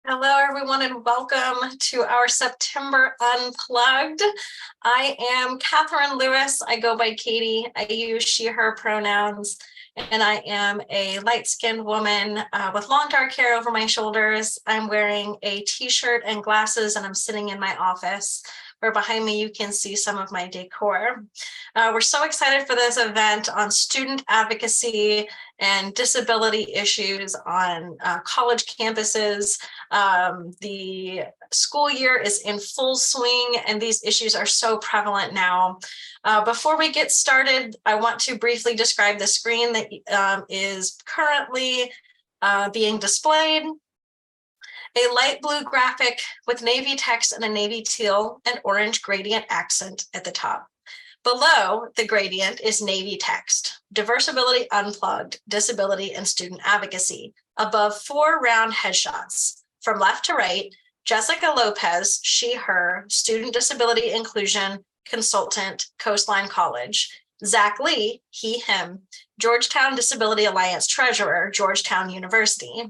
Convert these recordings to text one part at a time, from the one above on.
Hello, everyone, and welcome to our September Unplugged. I am Catherine Lewis. I go by Katie. I use she, her pronouns, and I am a light-skinned woman with long dark hair over my shoulders. I'm wearing a t-shirt and glasses, and I'm sitting in my office, where behind me you can see some of my decor. We're so excited for this event on student advocacy and disability issues on college campuses. The school year is in full swing, and these issues are so prevalent now. Before we get started, I want to briefly describe the screen that is currently being displayed. A light blue graphic with navy text and a navy teal and orange gradient accent at the top. Below the gradient is navy text, Diversability Unplugged, Disability and Student Advocacy. Above 4 round headshots. From left to right, Jessica Lopez, she, her, Student Disability Inclusion Consultant, Coastline College. Zach Lee, he, him, Georgetown Disability Alliance Treasurer, Georgetown University.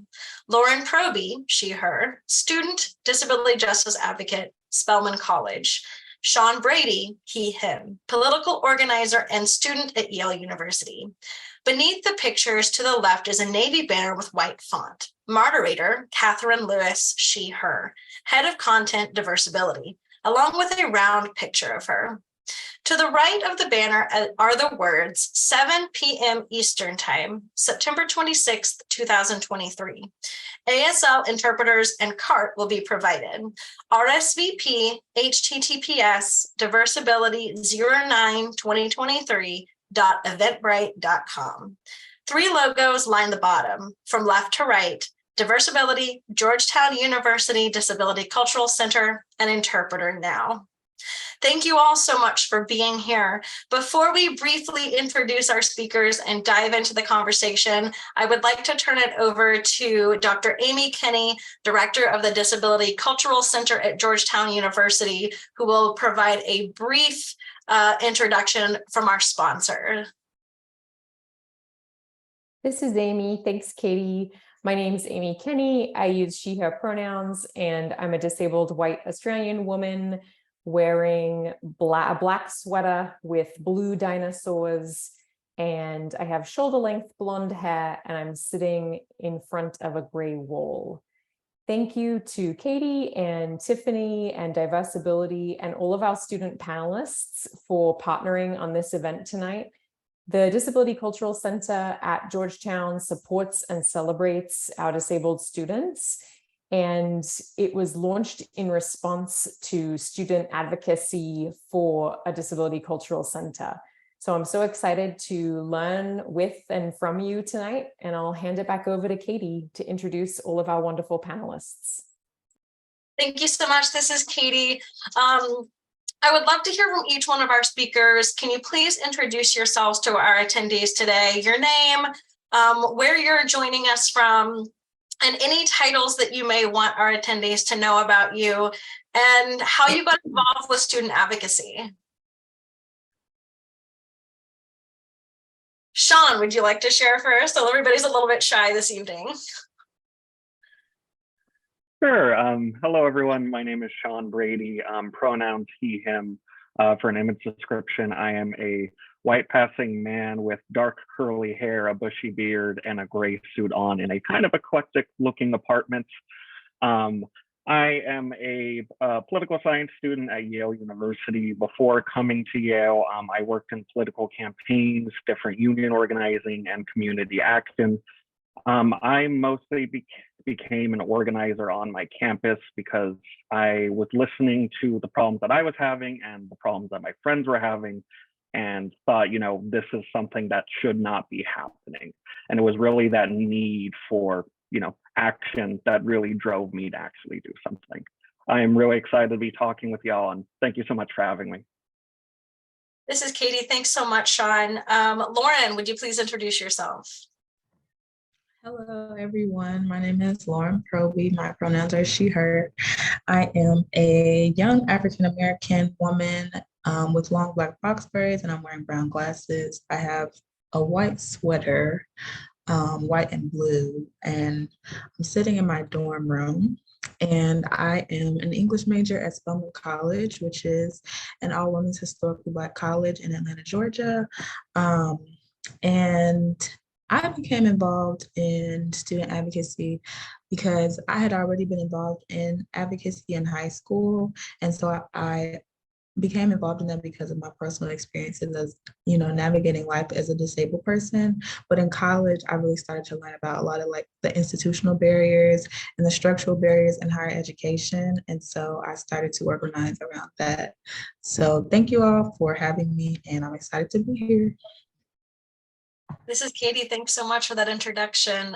Lauren Proby, she, her, Student Disability Justice Advocate, Spelman College. Sean Brady, he, him, political organizer and student at Yale University. Beneath the pictures to the left is a navy banner with white font. Moderator, Catherine Lewis, she, her, head of content Diversability, along with a round picture of her. To the right of the banner are the words 7 p.m. Eastern Time, September 26th, 2023. ASL interpreters and CART will be provided. RSVP https diversability092023.eventbrite.com. 3 logos line the bottom from left to right: Diversability, Georgetown University Disability Cultural Center, and Interpreter Now. Thank you all so much for being here. Before we briefly introduce our speakers and dive into the conversation, I would like to turn it over to Dr. Amy Kenny, Director of the Disability Cultural Center at Georgetown University, who will provide a brief introduction from our sponsor. This is Amy. Thanks, Katie. My name is Amy Kenny. I use she, her pronouns, and I'm a disabled white Australian woman wearing a black sweater with blue dinosaurs, and I have shoulder-length blonde hair, and I'm sitting in front of a gray wall. Thank you to Katie and Tiffany and Diversability and all of our student panelists for partnering on this event tonight. The Disability Cultural Center at Georgetown supports and celebrates our disabled students, and it was launched in response to student advocacy for a Disability Cultural Center. So I'm so excited to learn with and from you tonight, and I'll hand it back over to Katie to introduce all of our wonderful panelists. Thank you so much. This is Katie. I would love to hear from each one of our speakers. Can you please introduce yourselves to our attendees today? Your name, where you're joining us from, and any titles that you may want our attendees to know about you, and how you got involved with student advocacy. Sean, would you like to share first? So everybody's a little bit shy this evening. Sure. Hello, everyone. My name is Sean Brady. Pronouns he, him. For an image description, I am a white passing man with dark curly hair, a bushy beard, and a gray suit on in a kind of eclectic looking apartment. I am a political science student at Yale University. Before coming to Yale, I worked in political campaigns, different union organizing, and community action. I mostly became an organizer on my campus because I was listening to the problems that I was having and the problems that my friends were having, and thought, you know, this is something that should not be happening. And it was really that need for, you know, action that really drove me to actually do something. I am really excited to be talking with y'all, and thank you so much for having me. This is Katie. Thanks so much, Sean. Lauren, would you please introduce yourself? Hello, everyone. My name is Lauren Proby. My pronouns are she, her. I am a young African-American woman with long black box braids, and I'm wearing brown glasses. I have a white sweater, white and blue, and I'm sitting in my dorm room. And I am an English major at Spelman College, which is an all-women's historically Black college in Atlanta, Georgia. Um, and I became involved in student advocacy because I had already been involved in advocacy in high school. And so I became involved in that because of my personal experiences as, navigating life as a disabled person. But in college, I really started to learn about a lot of like the institutional barriers and the structural barriers in higher education. And so I started to organize around that. So thank you all for having me, and I'm excited to be here. This is Katie. Thanks so much for that introduction.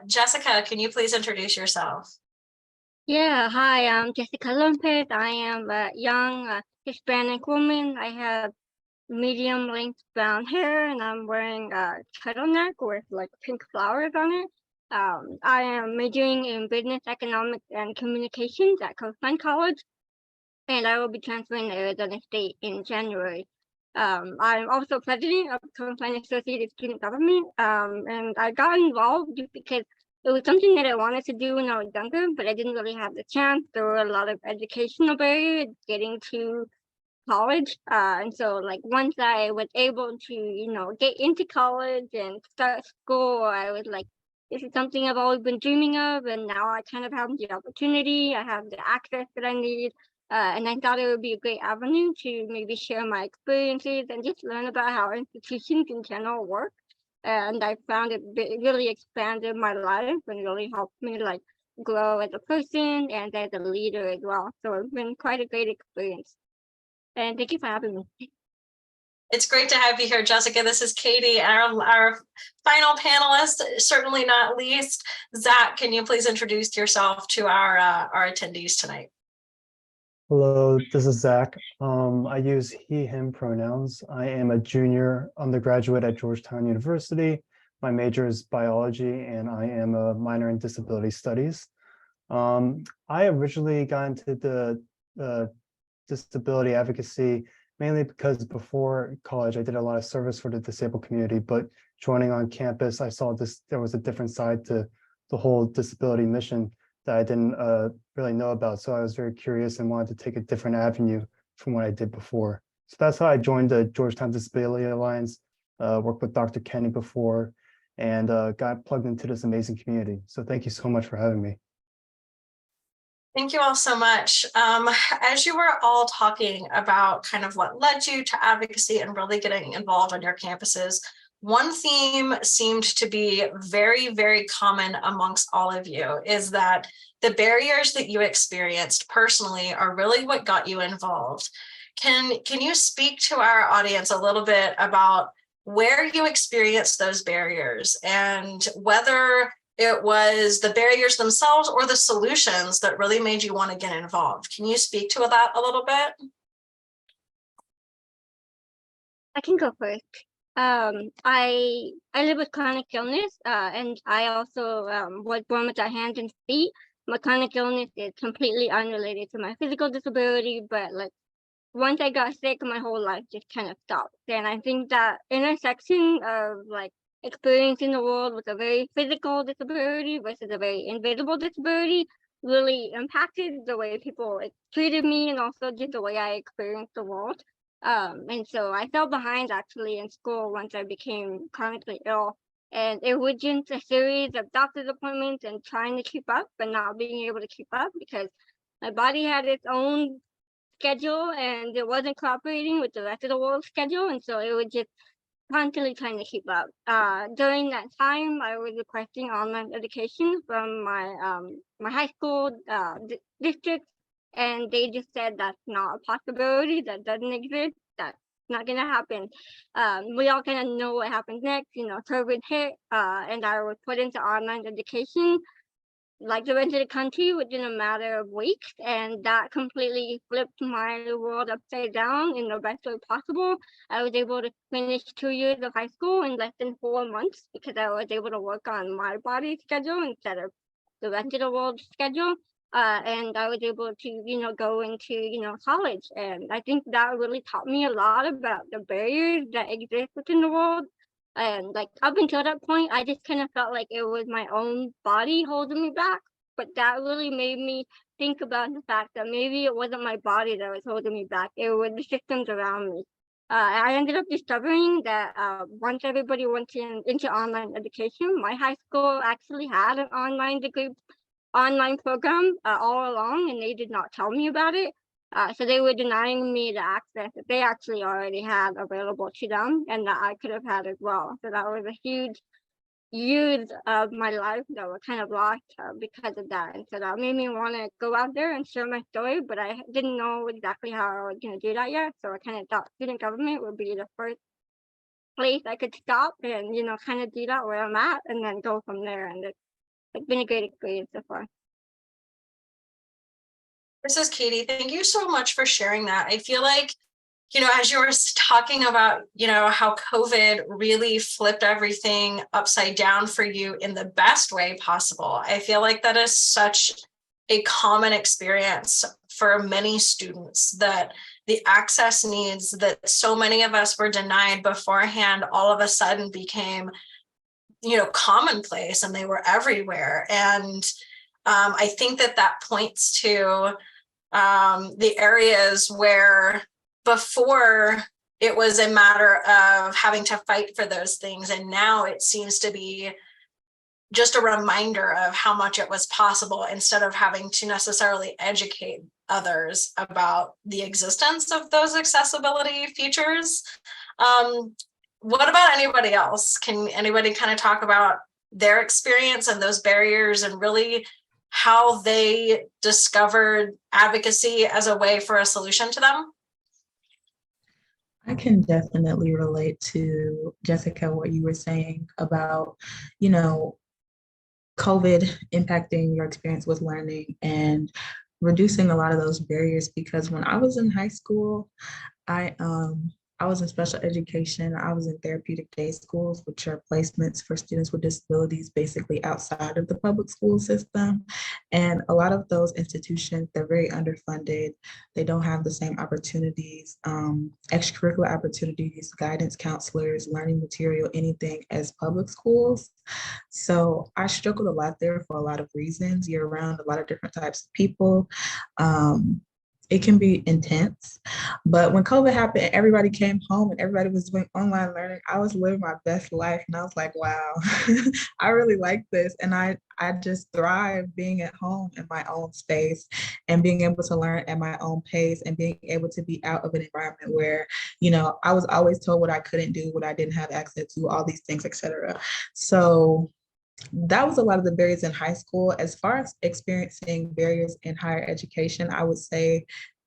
Jessica, can you please introduce yourself? Yeah, hi, I'm Jessica Lopez. I am a young Hispanic woman. I have medium length brown hair and I'm wearing a turtleneck with like pink flowers on it. I am majoring in business, economics, and communications at Coastline College, and I will be transferring to Arizona State in January. I'm also president of Coastline Associated Student Government, and I got involved just because it was something that I wanted to do when I was younger, but I didn't really have the chance. There were a lot of educational barriers getting to college. And so like once I was able to, get into college and start school, I was like, this is something I've always been dreaming of. And now I kind of have the opportunity. I have the access that I need. And I thought it would be a great avenue to maybe share my experiences and just learn about how institutions in general work. And I found it really expanded my life and really helped me like grow as a person and as a leader as well. So it's been quite a great experience. And thank you for having me. It's great to have you here, Jessica. This is Katie, our final panelist, certainly not least. Zach, can you please introduce yourself to our attendees tonight? Hello, this is Zach. I use he, him pronouns. I am a junior undergraduate at Georgetown University. My major is biology and I am a minor in disability studies. I originally got into the disability advocacy mainly because before college I did a lot of service for the disabled community, but joining on campus I saw there was a different side to the whole disability mission that I didn't really know about. So I was very curious and wanted to take a different avenue from what I did before. So that's how I joined the Georgetown Disability Alliance, worked with Dr. Kenny before, and got plugged into this amazing community. So thank you so much for having me. Thank you all so much. As you were all talking about kind of what led you to advocacy and really getting involved on your campuses, one theme seemed to be very, very common amongst all of you is that the barriers that you experienced personally are really what got you involved. Can you speak to our audience a little bit about where you experienced those barriers and whether it was the barriers themselves or the solutions that really made you want to get involved? Can you speak to that a little bit? I can go first. I live with chronic illness, and I also was born with a hand and feet. My chronic illness is completely unrelated to my physical disability, but like once I got sick, my whole life just kind of stopped. And I think that intersection of like experiencing the world with a very physical disability versus a very invisible disability really impacted the way people like, treated me and also just the way I experienced the world. And so I fell behind actually in school once I became chronically ill. And it was just a series of doctor's appointments and trying to keep up, but not being able to keep up because my body had its own schedule and it wasn't cooperating with the rest of the world's schedule. And so it was just constantly trying to keep up. During that time, I was requesting online education from my high school district, and they just said that's not a possibility, that doesn't exist, that's not gonna happen. We all kind of know what happens next. COVID hit, and I was put into online education like the rest of the country within a matter of weeks, and that completely flipped my world upside down in the best way possible. I was able to finish 2 years of high school in less than 4 months because I was able to work on my body schedule instead of the rest of the world's schedule. And I was able to, go into, college. And I think that really taught me a lot about the barriers that exist within the world. And like up until that point, I just kind of felt like it was my own body holding me back. but that really made me think about the fact that maybe it wasn't my body that was holding me back, it was the systems around me. I ended up discovering that once everybody went into online education, my high school actually had an online program all along, and they did not tell me about it. So they were denying me the access that they actually already had available to them and that I could have had as well. So that was a huge years of my life that were kind of lost because of that. And so that made me want to go out there and share my story, but I didn't know exactly how I was going to do that yet. So I kind of thought student government would be the first place I could stop and, kind of do that where I'm at and then go from there. And it's been a great experience so far. This is Katie. Thank you so much for sharing that. I feel like, as you were talking about, how COVID really flipped everything upside down for you in the best way possible. I feel like that is such a common experience for many students, that the access needs that so many of us were denied beforehand all of a sudden became, commonplace, and they were everywhere. And I think that points to the areas where before it was a matter of having to fight for those things, and now it seems to be just a reminder of how much it was possible, instead of having to necessarily educate others about the existence of those accessibility features. What about anybody else? Can anybody kind of talk about their experience and those barriers, and really how they discovered advocacy as a way for a solution to them? I can definitely relate to, Jessica, what you were saying about, COVID impacting your experience with learning and reducing a lot of those barriers. Because when I was in high school, I was in special education. I was in therapeutic day schools, which are placements for students with disabilities, basically outside of the public school system. And a lot of those institutions, they're very underfunded. They don't have the same opportunities, extracurricular opportunities, guidance counselors, learning material, anything as public schools. So I struggled a lot there for a lot of reasons. You're around a lot of different types of people. It can be intense. But when COVID happened, everybody came home and everybody was doing online learning. I was living my best life, and I was like, wow, I really like this. And I just thrive being at home in my own space and being able to learn at my own pace and being able to be out of an environment where, I was always told what I couldn't do, what I didn't have access to, all these things, etc. So that was a lot of the barriers in high school. As far as experiencing barriers in higher education, I would say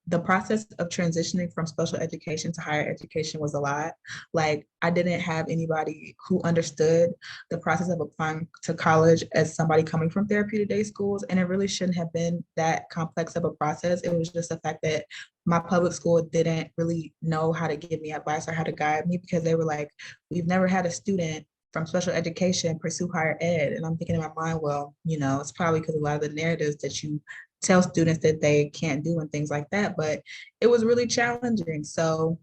the process of transitioning from special education to higher education was a lot. Like, I didn't have anybody who understood the process of applying to college as somebody coming from therapeutic day schools. And it really shouldn't have been that complex of a process. It was just the fact that my public school didn't really know how to give me advice or how to guide me, because they were like, we've never had a student from special education pursue higher ed. And I'm thinking in my mind, well, it's probably because a lot of the narratives that you tell students that they can't do and things like that, but it was really challenging. So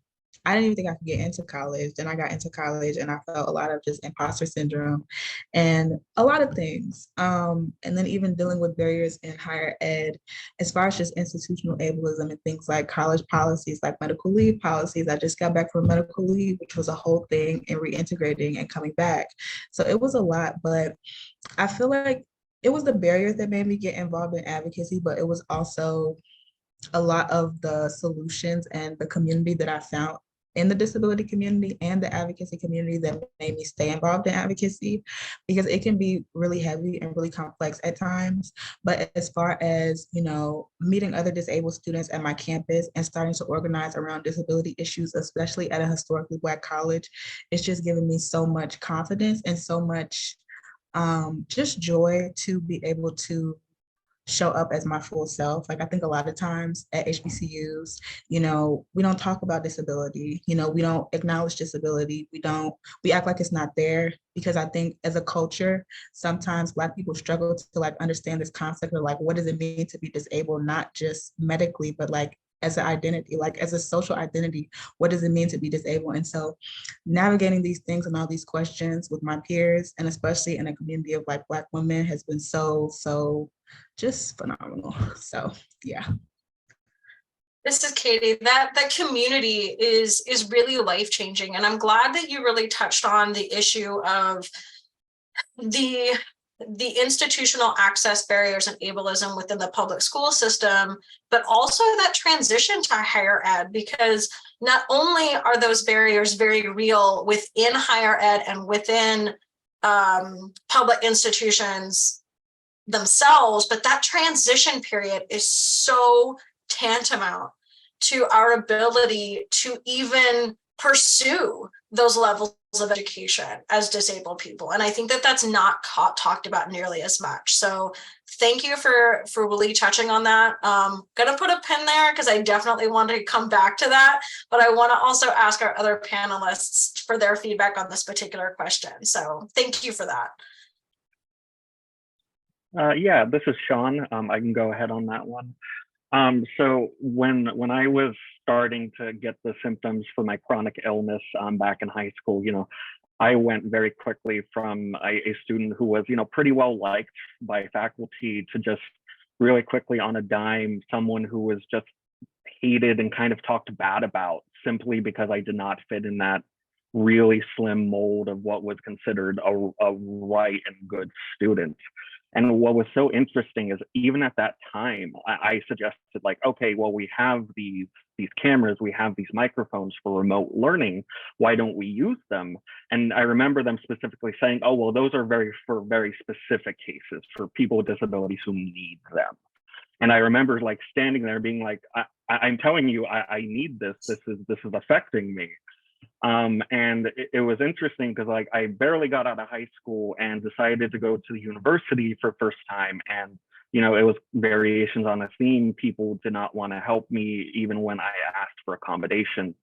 I didn't even think I could get into college. Then I got into college and I felt a lot of just imposter syndrome and a lot of things. And then even dealing with barriers in higher ed, as far as just institutional ableism and things like college policies, like medical leave policies. I just got back from medical leave, which was a whole thing, and reintegrating and coming back. So it was a lot, but I feel like it was the barriers that made me get involved in advocacy, but it was also a lot of the solutions and the community that I found in the disability community and the advocacy community that made me stay involved in advocacy, because it can be really heavy and really complex at times. But as far as, meeting other disabled students at my campus and starting to organize around disability issues, especially at a historically Black college, it's just given me so much confidence and so much just joy to be able to show up as my full self. Like, I think a lot of times at HBCUs, we don't talk about disability, we don't acknowledge disability. We act like it's not there, because I think as a culture, sometimes Black people struggle to understand this concept of what does it mean to be disabled, not just medically, but as an identity, like as a social identity. What does it mean to be disabled? And so navigating these things and all these questions with my peers, and especially in a community of like Black women, has been so just phenomenal. So yeah. This is Katie. That community is really life-changing. And I'm glad that you really touched on the issue of the institutional access barriers and ableism within the public school system, but also that transition to higher ed, because not only are those barriers very real within higher ed and within public institutions themselves, but that transition period is so tantamount to our ability to even pursue those levels of education as disabled people. And I think that that's not talked about nearly as much. So thank you for really touching on that. Gonna put a pin there because I definitely want to come back to that, but I want to also ask our other panelists for their feedback on this particular question. So thank you for that. Yeah, this is Sean. I can go ahead on that one. So when I was starting to get the symptoms for my chronic illness back in high school, I went very quickly from a student who was, pretty well liked by faculty to just really quickly on a dime, someone who was just hated and kind of talked bad about simply because I did not fit in that really slim mold of what was considered a right and good student. And what was so interesting is even at that time, I suggested like, okay, well, we have these cameras, we have these microphones for remote learning. Why don't we use them? And I remember them specifically saying, oh, well, those are for very specific cases for people with disabilities who need them. And I remember like standing there being like, I'm telling you, I need this. This is affecting me. And it was interesting because like I barely got out of high school and decided to go to the university for first time. And, it was variations on a theme. People did not want to help me even when I asked for accommodation.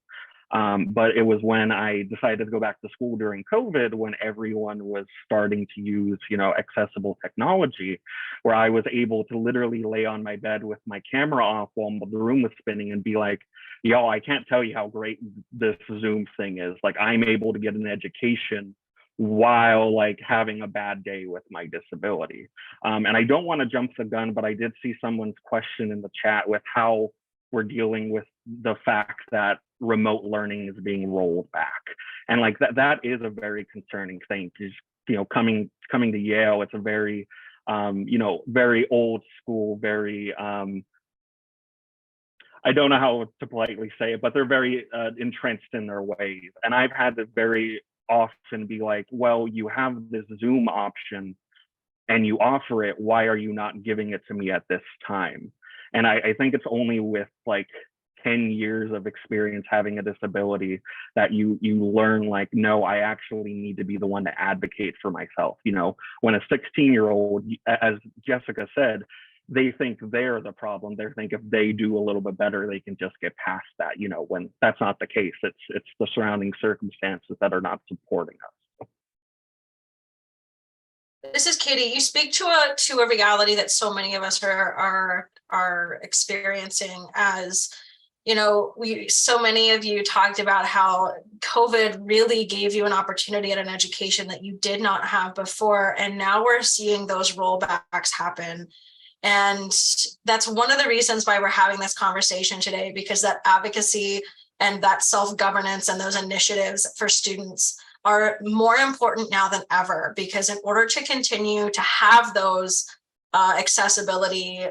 But it was when I decided to go back to school during COVID, when everyone was starting to use, accessible technology, where I was able to literally lay on my bed with my camera off while the room was spinning and be like, yo, I can't tell you how great this Zoom thing is. Like I'm able to get an education while like having a bad day with my disability. And I don't want to jump the gun, but I did see someone's question in the chat with how we're dealing with the fact that remote learning is being rolled back. And like that is a very concerning thing because, coming to Yale, it's a very, very old school, very, I don't know how to politely say it, but they're very entrenched in their ways. And I've had to very often be like, well, you have this Zoom option and you offer it. Why are you not giving it to me at this time? And I think it's only with like 10 years of experience having a disability that you learn like, no, I actually need to be the one to advocate for myself. When a 16-year-old, as Jessica said, they think they're the problem. They think if they do a little bit better, they can just get past that, when that's not the case. It's the surrounding circumstances that are not supporting us. This is Katie. You speak to a reality that so many of us are experiencing as, so many of you talked about how COVID really gave you an opportunity at an education that you did not have before. And now we're seeing those rollbacks happen. And that's one of the reasons why we're having this conversation today, because that advocacy and that self-governance and those initiatives for students are more important now than ever, because in order to continue to have those accessibility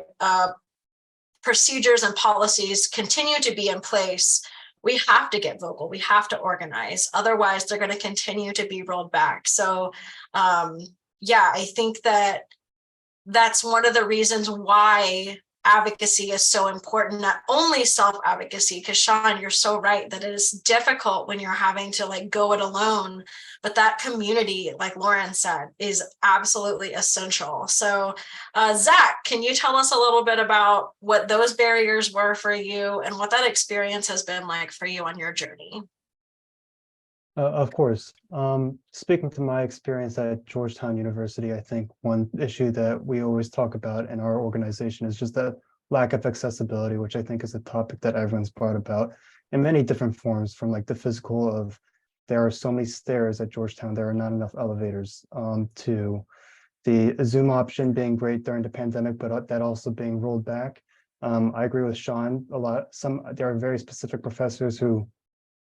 procedures and policies continue to be in place, we have to get vocal, we have to organize. Otherwise, they're going to continue to be rolled back. So yeah, I think that's one of the reasons why advocacy is so important, not only self-advocacy, because Sean, you're so right that it is difficult when you're having to like go it alone, but that community, like Lauren said, is absolutely essential. So Zach, can you tell us a little bit about what those barriers were for you and what that experience has been like for you on your journey? Of course. Speaking to my experience at Georgetown University, I think one issue that we always talk about in our organization is just that lack of accessibility, which I think is a topic that everyone's brought about in many different forms, from like the physical of there are so many stairs at Georgetown, there are not enough elevators, to the Zoom option being great during the pandemic, but that also being rolled back. I agree with Sean a lot. There are very specific professors who,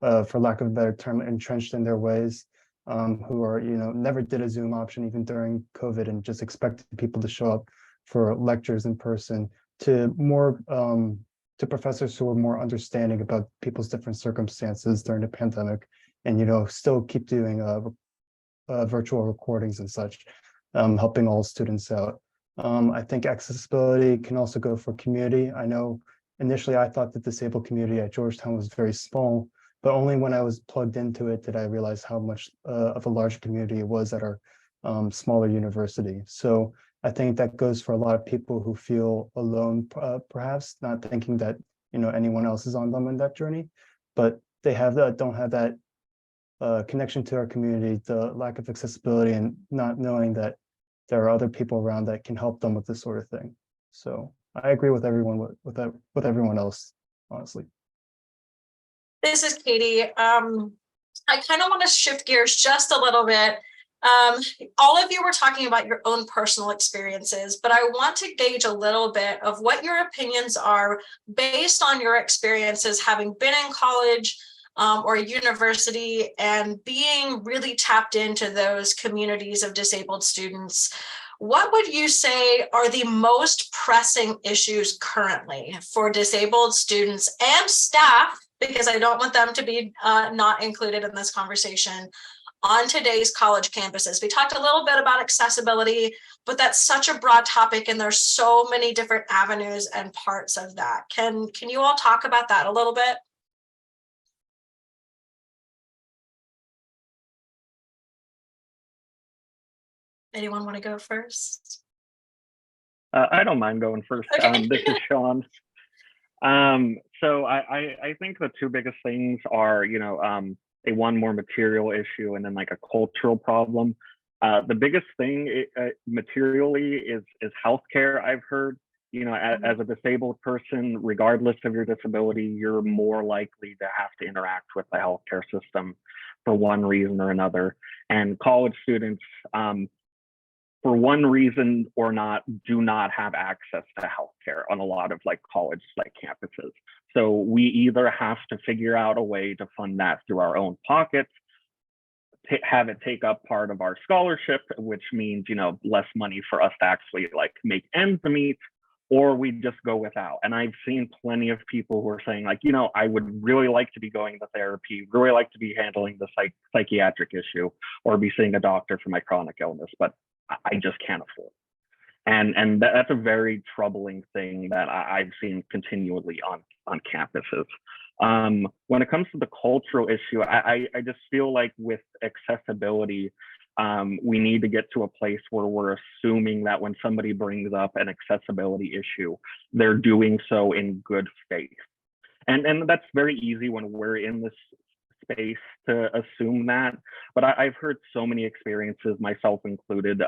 for lack of a better term, entrenched in their ways, who are, never did a Zoom option even during COVID and just expected people to show up for lectures in person, to more to professors who are more understanding about people's different circumstances during the pandemic, and still keep doing virtual recordings and such, helping all students out. I think accessibility can also go for community. I know initially I thought the disabled community at Georgetown was very small, but only when I was plugged into it did I realize how much of a large community it was at our smaller university. So I think that goes for a lot of people who feel alone, perhaps not thinking that anyone else is on them in that journey, but they don't have that connection to our community, the lack of accessibility, and not knowing that there are other people around that can help them with this sort of thing. So I agree with everyone with everyone else, honestly. This is Katie. I kind of want to shift gears just a little bit. All of you were talking about your own personal experiences, but I want to gauge a little bit of what your opinions are based on your experiences having been in college or university and being really tapped into those communities of disabled students. What would you say are the most pressing issues currently for disabled students and staff, because I don't want them to be not included in this conversation, on today's college campuses? We talked a little bit about accessibility, but that's such a broad topic and there's so many different avenues and parts of that. Can you all talk about that a little bit? Anyone want to go first? I don't mind going first. Okay. This is Sean. So I think the two biggest things are, a one more material issue and then like a cultural problem. The biggest thing materially is healthcare. I've heard, as a disabled person, regardless of your disability, you're more likely to have to interact with the healthcare system for one reason or another. And college students, for one reason or not, do not have access to healthcare on a lot of college campuses. So we either have to figure out a way to fund that through our own pockets, have it take up part of our scholarship, which means less money for us to actually make ends meet, or we just go without. And I've seen plenty of people who are saying I would really like to be going to therapy, really like to be handling the psychiatric issue, or be seeing a doctor for my chronic illness, but I just can't afford. And that's a very troubling thing that I've seen continually on campuses. When it comes to the cultural issue, I just feel like with accessibility, we need to get to a place where we're assuming that when somebody brings up an accessibility issue, they're doing so in good faith. And that's very easy when we're in this space to assume that, but I've heard so many experiences, myself included,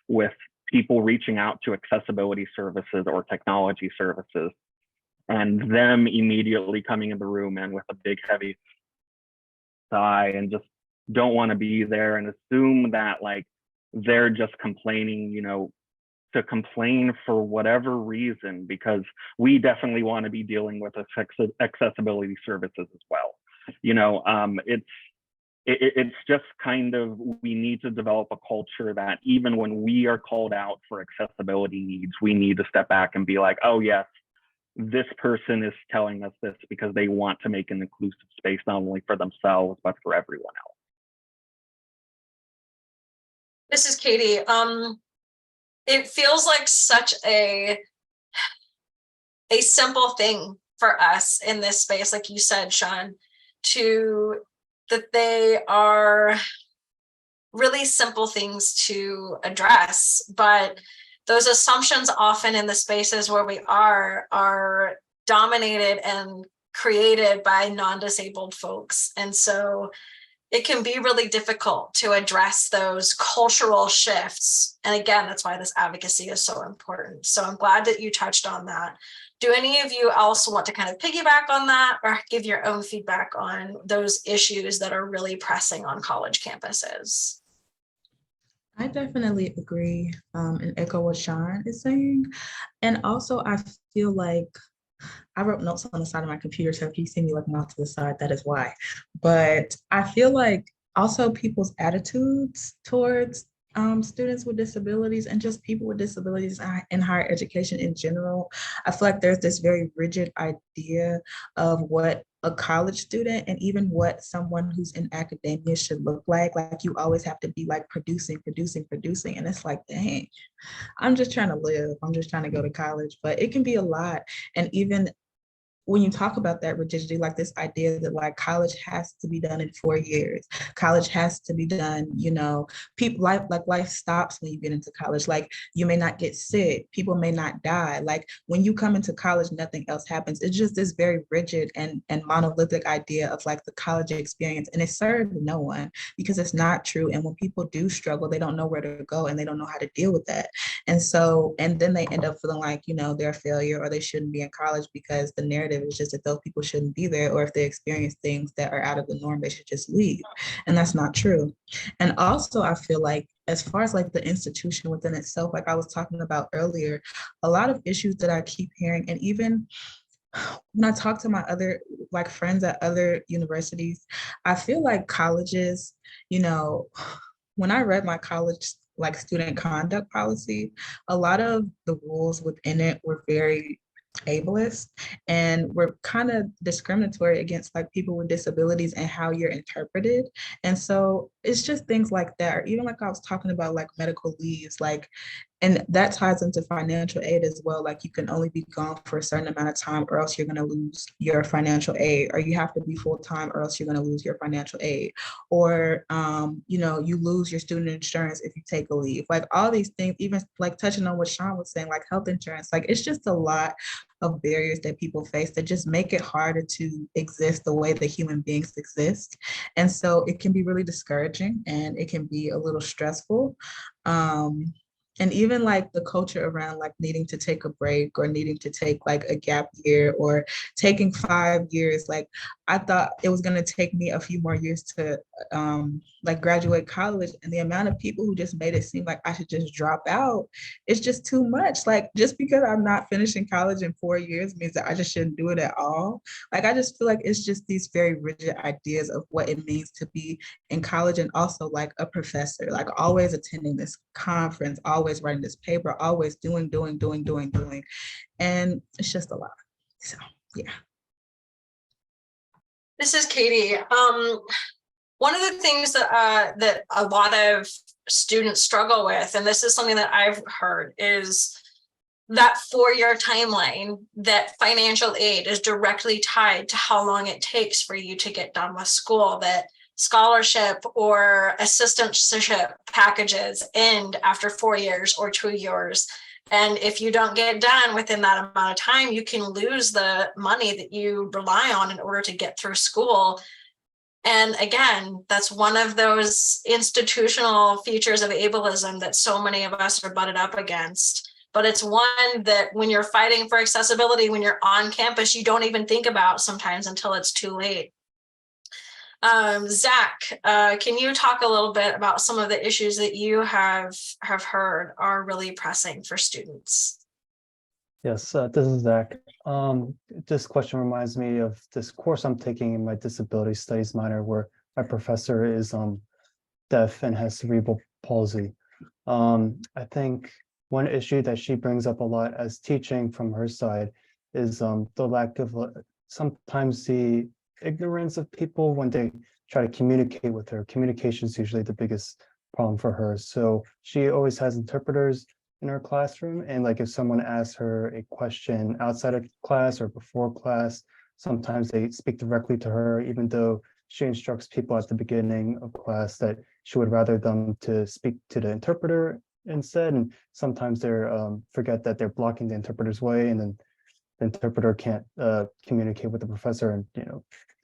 with people reaching out to accessibility services or technology services and them immediately coming in the room and with a big heavy sigh and just don't want to be there and assume that they're just complaining, to complain for whatever reason, because we definitely want to be dealing with accessibility services as well. It's just kind of, we need to develop a culture that even when we are called out for accessibility needs, we need to step back and be like, oh yes, this person is telling us this because they want to make an inclusive space, not only for themselves, but for everyone else. This is Katie. It feels like such a simple thing for us in this space, like you said, Sean, that they are really simple things to address, but those assumptions often in the spaces where we are dominated and created by non-disabled folks. And so it can be really difficult to address those cultural shifts. And again, that's why this advocacy is so important. So I'm glad that you touched on that. Do any of you also want to kind of piggyback on that or give your own feedback on those issues that are really pressing on college campuses? I definitely agree and echo what Sean is saying. And also, I feel like I wrote notes on the side of my computer, so if you see me looking off to the side, that is why. But I feel like also people's attitudes towards students with disabilities and just people with disabilities in higher education in general, I feel like there's this very rigid idea of what a college student and even what someone who's in academia should look like. Like you always have to be like producing, producing, producing. And it's like, dang, I'm just trying to live. I'm just trying to go to college, but it can be a lot. And even when you talk about that rigidity, like this idea that like college has to be done in 4 years, college has to be done, you know, people life stops when you get into college. Like you may not get sick, people may not die. Like when you come into college, nothing else happens. It's just this very rigid and monolithic idea of like the college experience. And it serves no one because it's not true. And when people do struggle, they don't know where to go and they don't know how to deal with that. And so, and then they end up feeling like, you know, they're a failure or they shouldn't be in college because the narrative is just that those people shouldn't be there, or if they experience things that are out of the norm, they should just leave. And that's not true. And also, I feel like as far as like the institution within itself, like I was talking about earlier, a lot of issues that I keep hearing, and even when I talk to my other like friends at other universities, I feel like colleges, you know, when I read my college like student conduct policy, a lot of the rules within it were very ableist and were kind of discriminatory against like people with disabilities and how you're interpreted. And so it's just things like that. Or even like I was talking about like medical leaves, like, and that ties into financial aid as well. Like you can only be gone for a certain amount of time or else you're going to lose your financial aid, or you have to be full-time or else you're going to lose your financial aid, or you know, you lose your student insurance if you take a leave. Like all these things, even like touching on what Sean was saying, like health insurance, like it's just a lot of barriers that people face that just make it harder to exist the way that human beings exist. And so it can be really discouraging and it can be a little stressful. And even like the culture around like needing to take a break or needing to take like a gap year or taking 5 years, like I thought it was going to take me a few more years to like graduate college, and the amount of people who just made it seem like I should just drop out, it's just too much. Like just because I'm not finishing college in 4 years means that I just shouldn't do it at all. Like I just feel like it's just these very rigid ideas of what it means to be in college, and also like a professor, like always attending this conference, always writing this paper, always doing. And it's just a lot. So yeah. This is Katie. One of the things that that a lot of students struggle with, and this is something that I've heard, is that 4-year timeline, that financial aid is directly tied to how long it takes for you to get done with school, that scholarship or assistantship packages end after 4 years or 2 years. And if you don't get done within that amount of time, you can lose the money that you rely on in order to get through school. And again, that's one of those institutional features of ableism that so many of us are butted up against. But it's one that when you're fighting for accessibility, when you're on campus, you don't even think about sometimes until it's too late. Zach, can you talk a little bit about some of the issues that you have heard are really pressing for students? Yes, this is Zach. This question reminds me of this course I'm taking in my disability studies minor, where my professor is deaf and has cerebral palsy. I think one issue that she brings up a lot as teaching from her side is the lack of sometimes the ignorance of people when they try to communicate with her. Communication is usually the biggest problem for her. So she always has interpreters in her classroom, and like if someone asks her a question outside of class or before class, sometimes they speak directly to her, even though she instructs people at the beginning of class that she would rather them to speak to the interpreter instead. And sometimes they're forget that they're blocking the interpreter's way, and then the interpreter can't communicate with the professor, and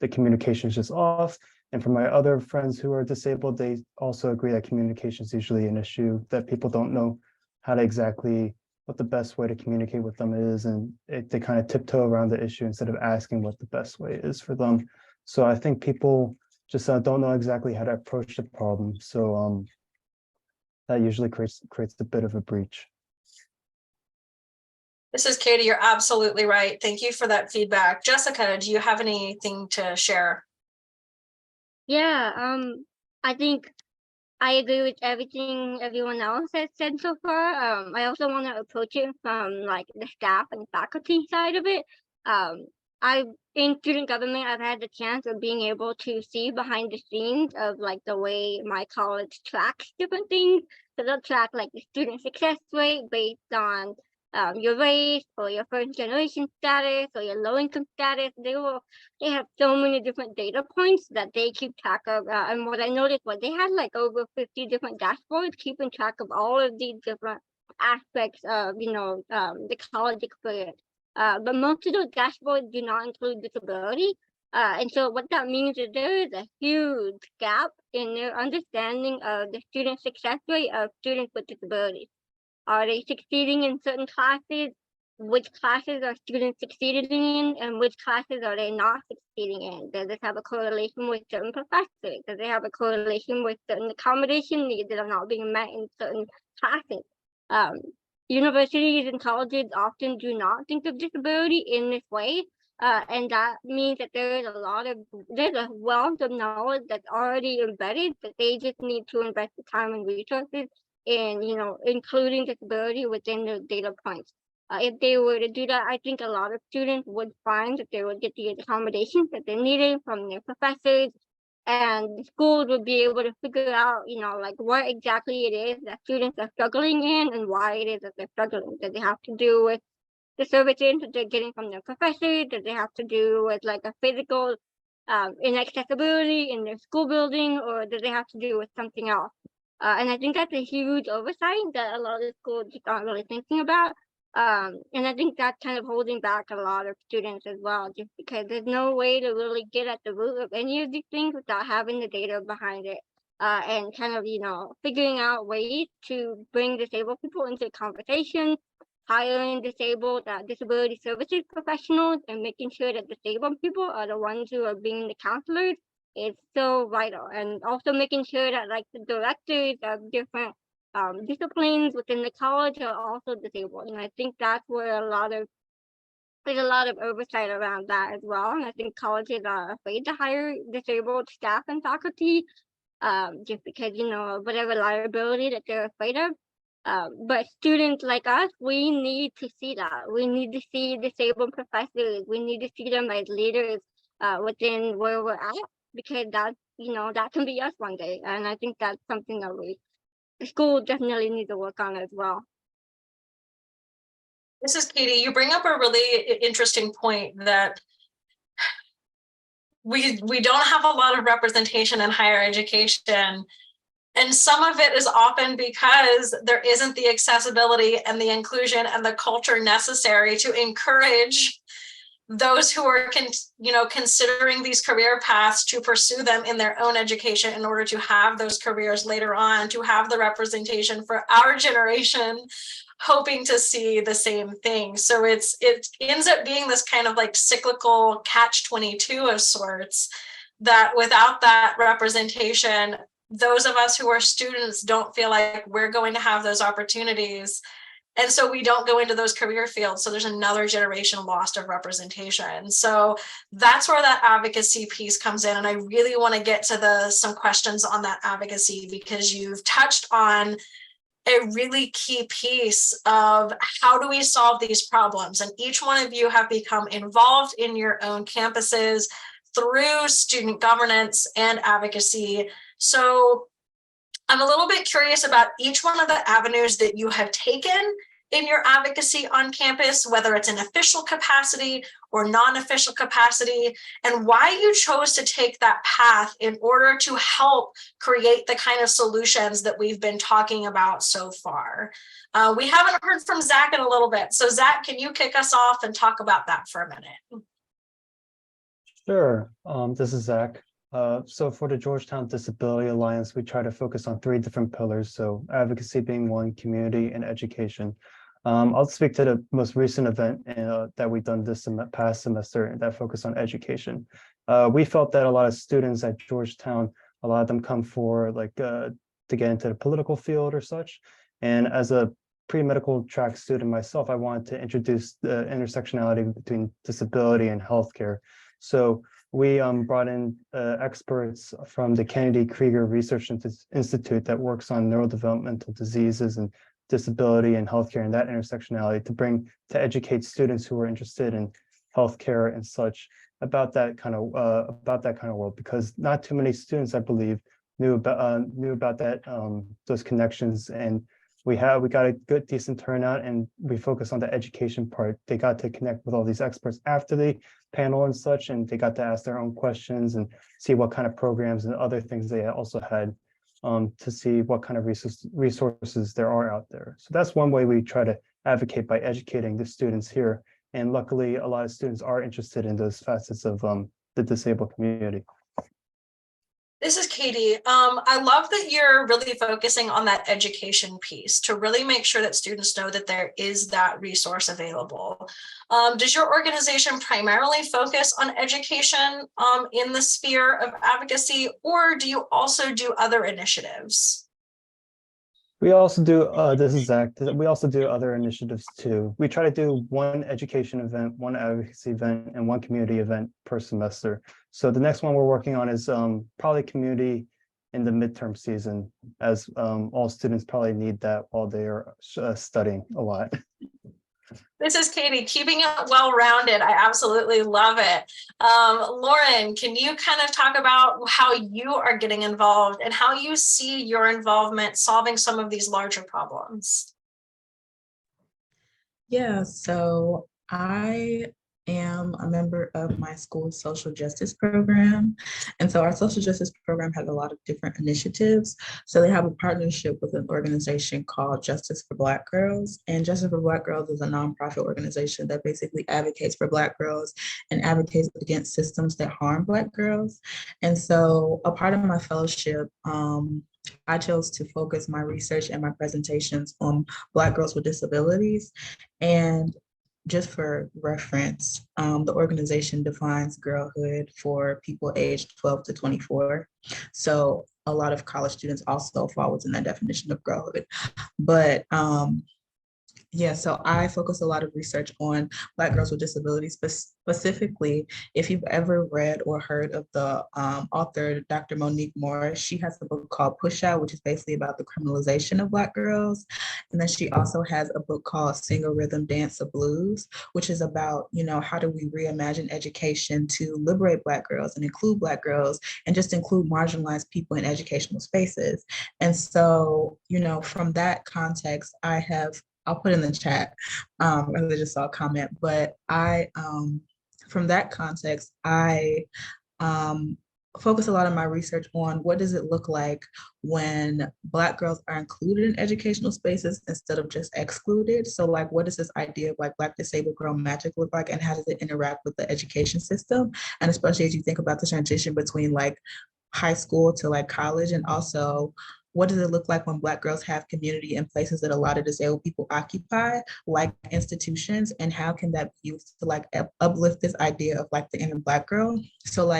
the communication is just off. And for my other friends who are disabled, they also agree that communication is usually an issue, that people don't know how to exactly what the best way to communicate with them is, and they kind of tiptoe around the issue instead of asking what the best way is for them. So I think people just don't know exactly how to approach the problem. So that usually creates a bit of a breach. This is Katie. You're absolutely right. Thank you for that feedback. Jessica, do you have anything to share? Yeah, I think I agree with everything everyone else has said so far. I also want to approach it from like the staff and faculty side of it. I in student government, I've had the chance of being able to see behind the scenes of like the way my college tracks different things. So they'll track like the student success rate based on your race or your first generation status or your low income status. They have so many different data points that they keep track of. And what I noticed was they had like over 50 different dashboards keeping track of all of these different aspects of, the college experience. But most of those dashboards do not include disability. And so what that means is there is a huge gap in their understanding of the student success rate of students with disabilities. Are they succeeding in certain classes? Which classes are students succeeding in, and which classes are they not succeeding in? Does this have a correlation with certain professors? Does it have a correlation with certain accommodation needs that are not being met in certain classes? Universities and colleges often do not think of disability in this way. And that means that there's a wealth of knowledge that's already embedded, that they just need to invest the time and resources in, including disability within the data points. If they were to do that, I think a lot of students would find that they would get the accommodations that they needed from their professors, and the schools would be able to figure out, like what exactly it is that students are struggling in and why it is that they're struggling. Does it have to do with the services that they're getting from their professors? Does it have to do with like a physical inaccessibility in their school building, or does it have to do with something else? And I think that's a huge oversight that a lot of schools just aren't really thinking about. And I think that's kind of holding back a lot of students as well, just because there's no way to really get at the root of any of these things without having the data behind it. And kind of, figuring out ways to bring disabled people into the conversation, hiring disabled disability services professionals, and making sure that disabled people are the ones who are being the counselors is so vital. And also making sure that like the directors of different disciplines within the college are also disabled. And I think that's where there's a lot of oversight around that as well. And I think colleges are afraid to hire disabled staff and faculty, just because, whatever liability that they're afraid of. But students like us, we need to see that. We need to see disabled professors. We need to see them as leaders within where we're at, because that can be us one day. And I think that's something that the school definitely needs to work on as well. This is Katie. You bring up a really interesting point that we don't have a lot of representation in higher education. And some of it is often because there isn't the accessibility and the inclusion and the culture necessary to encourage those who are considering these career paths to pursue them in their own education in order to have those careers later on, to have the representation for our generation hoping to see the same thing. So it ends up being this kind of like cyclical catch-22 of sorts, that without that representation, those of us who are students don't feel like we're going to have those opportunities. And so we don't go into those career fields. So there's another generation lost of representation. So that's where that advocacy piece comes in. And I really want to get to some questions on that advocacy, because you've touched on a really key piece of how do we solve these problems. And each one of you have become involved in your own campuses through student governance and advocacy. So I'm a little bit curious about each one of the avenues that you have taken in your advocacy on campus, whether it's an official capacity or non-official capacity, and why you chose to take that path in order to help create the kind of solutions that we've been talking about so far. We haven't heard from Zach in a little bit. So Zach, can you kick us off and talk about that for a minute? Sure. This is Zach. So for the Georgetown Disability Alliance, we try to focus on 3 different pillars. So advocacy being one, community, and education. I'll speak to the most recent event that we've done this past semester that focused on education. We felt that a lot of students at Georgetown, a lot of them come for to get into the political field or such. And as a pre-medical track student myself, I wanted to introduce the intersectionality between disability and healthcare. So we brought in experts from the Kennedy Krieger Research Institute that works on neurodevelopmental diseases and disability and healthcare and that intersectionality to educate students who are interested in healthcare and such about that kind of world, because not too many students, I believe, knew about that those connections. And we got a good decent turnout, and we focused on the education part. They got to connect with all these experts after the panel and such, and they got to ask their own questions and see what kind of programs and other things they also had, to see what kind of resources there are out there. So that's one way we try to advocate, by educating the students here. And luckily, a lot of students are interested in those facets of the disabled community. This is Katie. I love that you're really focusing on that education piece to really make sure that students know that there is that resource available. Does your organization primarily focus on education in the sphere of advocacy, or do you also do other initiatives? We also do, this is Zach, we also do other initiatives too. We try to do one education event, one advocacy event, and one community event per semester. So the next one we're working on is probably community in the midterm season, as all students probably need that while they are studying a lot. This is Katie, keeping it well-rounded. I absolutely love it. Lauren, can you kind of talk about how you are getting involved and how you see your involvement solving some of these larger problems? Yeah, so I am a member of my school's social justice program. And so our social justice program has a lot of different initiatives. So they have a partnership with an organization called Justice for Black Girls. And Justice for Black Girls is a nonprofit organization that basically advocates for Black girls and advocates against systems that harm Black girls. And so a part of my fellowship, I chose to focus my research and my presentations on Black girls with disabilities. And just for reference, the organization defines girlhood for people aged 12 to 24. So a lot of college students also fall within that definition of girlhood. But yeah, so I focus a lot of research on Black girls with disabilities, specifically, if you've ever read or heard of the author, Dr. Monique Morris. She has a book called Push Out, which is basically about the criminalization of Black girls. And then she also has a book called Sing a Rhythm, Dance a Blues, which is about, how do we reimagine education to liberate Black girls and include Black girls and just include marginalized people in educational spaces. And so, from that context, I'll put in the chat, I just saw a comment, but from that context, I focus a lot of my research on what does it look like when Black girls are included in educational spaces instead of just excluded. So like, what does this idea of Black disabled girl magic look like, and how does it interact with the education system? And especially as you think about the transition between high school to college, and also what does it look like when Black girls have community in places that a lot of disabled people occupy, like institutions, and how can that be used to uplift this idea of the inner Black girl? So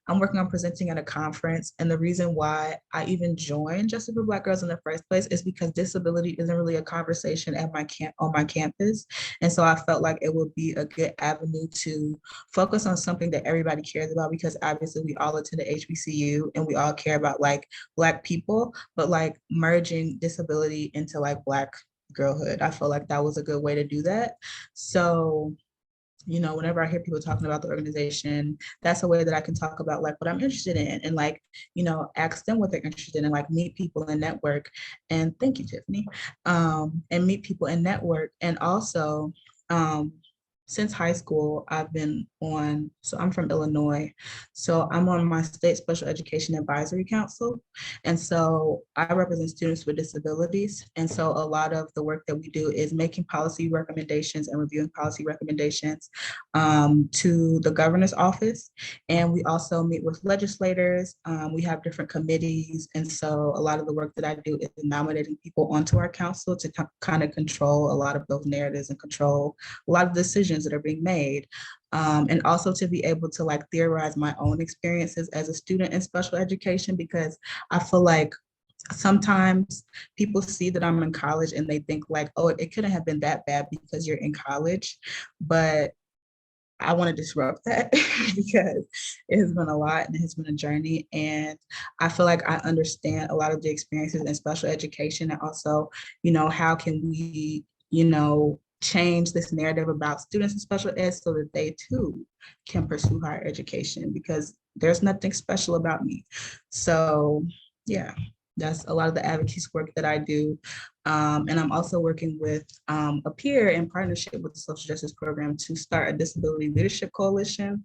I'm working on presenting at a conference, and the reason why I even joined Justice for Black Girls in the first place is because disability isn't really a conversation on my campus. And so I felt like it would be a good avenue to focus on something that everybody cares about, because obviously we all attend the HBCU and we all care about Black people, but merging disability into Black girlhood, I felt like that was a good way to do that. So whenever I hear people talking about the organization, that's a way that I can talk about what I'm interested in, and ask them what they're interested in, and meet people and network. And thank you, Tiffany. And meet people and network. And also since high school, I've been on, so I'm from Illinois. So I'm on my state special education advisory council. And so I represent students with disabilities. And so a lot of the work that we do is making policy recommendations and reviewing policy recommendations to the governor's office. And we also meet with legislators. We have different committees. And so a lot of the work that I do is nominating people onto our council to kind of control a lot of those narratives and control a lot of decisions that are being made. And also to be able to like theorize my own experiences as a student in special education, because I feel like sometimes people see that I'm in college and they think like, oh, it couldn't have been that bad because you're in college. But I want to disrupt that because it has been a lot and it has been a journey. And I feel like I understand a lot of the experiences in special education, and also, how can we, change this narrative about students in special ed so that they too can pursue higher education, because there's nothing special about me. So yeah, that's a lot of the advocacy work that I do. And I'm also working with a peer in partnership with the Social Justice Program to start a disability leadership coalition.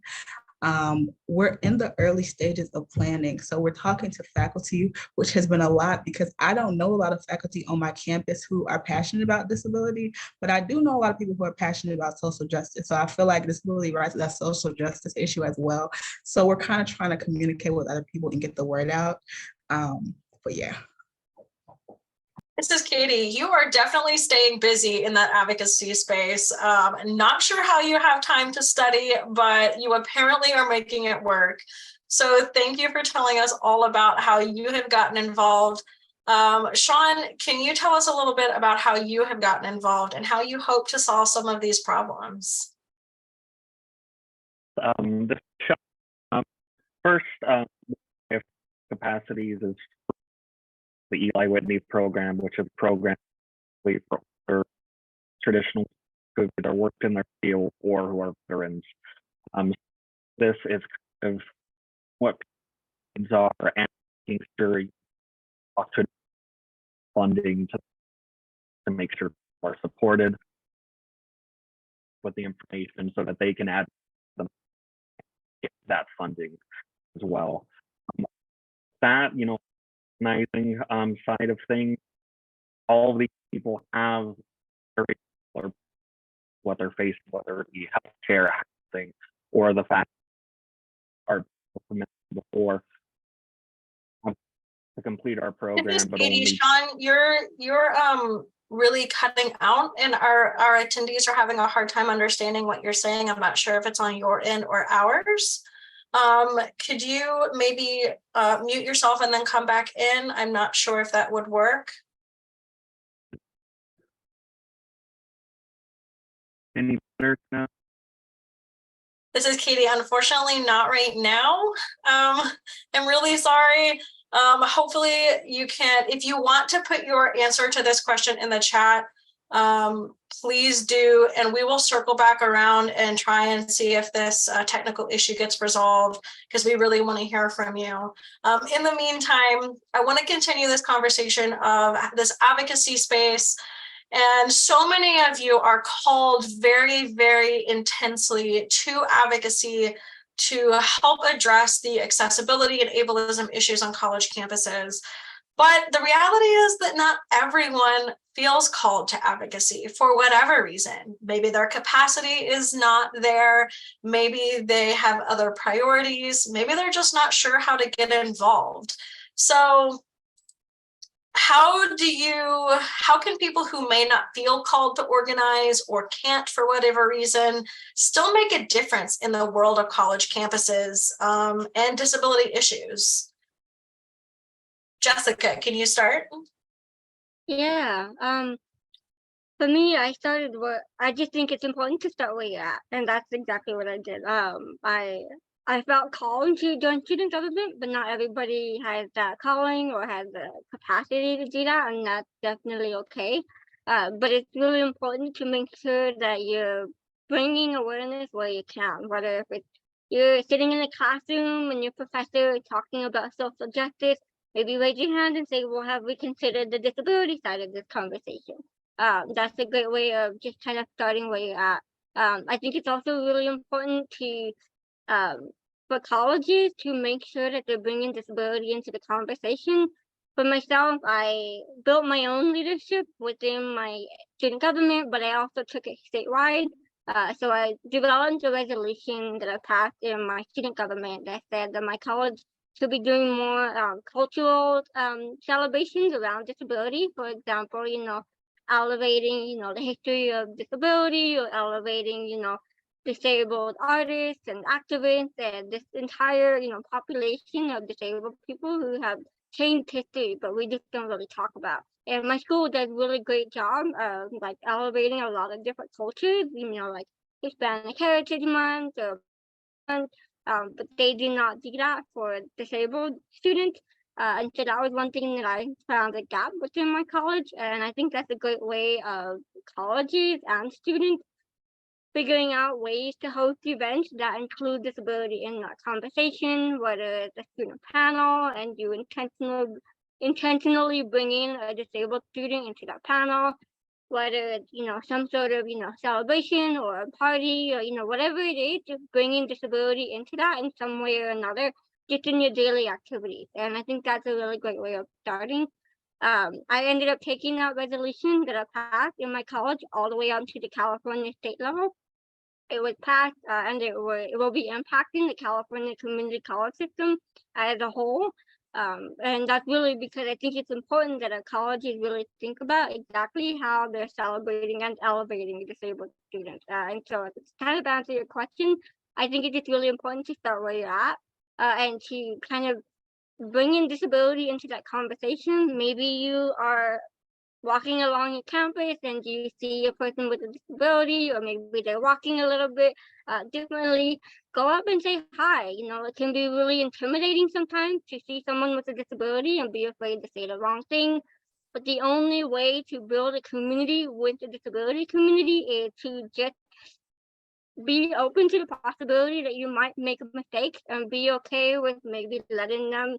We're in the early stages of planning. So we're talking to faculty, which has been a lot because I don't know a lot of faculty on my campus who are passionate about disability, but I do know a lot of people who are passionate about social justice. So I feel like disability rights is a social justice issue as well. So we're kind of trying to communicate with other people and get the word out. But yeah. This is Katie. You are definitely staying busy in that advocacy space. Not sure how you have time to study, but you apparently are making it work. So thank you for telling us all about how you have gotten involved. Sean, can you tell us a little bit about how you have gotten involved and how you hope to solve some of these problems? First, capacities is the Eli Whitney program, which is a program for traditional who either worked in their field or who are veterans. This is kind of what needs are, and making sure you talk to funding to make sure people are supported with the information so that they can add them, get that funding as well. That, organizing side of things, all of these people have very similar what they're facing, whether it be healthcare, housing, or the fact are before to complete our program. But Katie, Sean, you're really cutting out, and our attendees are having a hard time understanding what you're saying. I'm not sure if it's on your end or ours. Could you maybe mute yourself and then come back in? I'm not sure if that would work. Any better now? This is Katie. Unfortunately, not right now. I'm really sorry. Hopefully you can, if you want to put your answer to this question in the chat, please do, and we will circle back around and try and see if this technical issue gets resolved, because we really want to hear from you. In the meantime, I want to continue this conversation of this advocacy space. And so many of you are called very, very intensely to advocacy to help address the accessibility and ableism issues on college campuses. But the reality is that not everyone feels called to advocacy for whatever reason. Maybe their capacity is not there. Maybe they have other priorities. Maybe they're just not sure how to get involved. So how can people who may not feel called to organize or can't for whatever reason still make a difference in the world of college campuses and disability issues? Jessica, can you start? Yeah. For me, I just think it's important to start where you're at, and that's exactly what I did. I felt called to join student government, but not everybody has that calling or has the capacity to do that, and that's definitely okay. But it's really important to make sure that you're bringing awareness where you can, whether if you're sitting in a classroom and your professor is talking about social justice, maybe raise your hand and say, well, have we considered the disability side of this conversation? That's a great way of just kind of starting where you're at. I think it's also really important to for colleges to make sure that they're bringing disability into the conversation. For myself, I built my own leadership within my student government, but I also took it statewide. So I developed a resolution that I passed in my student government that said that my college should be doing more cultural celebrations around disability. For example, elevating, the history of disability, or elevating, disabled artists and activists and this entire, population of disabled people who have changed history, but we just don't really talk about. And my school does really great job of like elevating a lot of different cultures, like Hispanic Heritage Month or but they do not do that for disabled students. And so that was one thing that I found a gap within my college, and I think that's a great way of colleges and students figuring out ways to host events that include disability in that conversation, whether it's a student panel and you intentionally bring in a disabled student into that panel, whether it's, some sort of, celebration or a party or, whatever it is, just bringing disability into that in some way or another, just in your daily activities. And I think that's a really great way of starting. I ended up taking that resolution that I passed in my college all the way up to the California state level. It was passed and it will be impacting the California community college system as a whole. And that's really because I think it's important that our colleges really think about exactly how they're celebrating and elevating disabled students. And so to kind of answer your question, I think it's just really important to start where you're at and to kind of bring in disability into that conversation. Maybe you are walking along your campus and you see a person with a disability, or maybe they're walking a little bit differently, go up and say hi. It can be really intimidating sometimes to see someone with a disability and be afraid to say the wrong thing. But the only way to build a community with the disability community is to just be open to the possibility that you might make a mistake, and be okay with maybe letting them,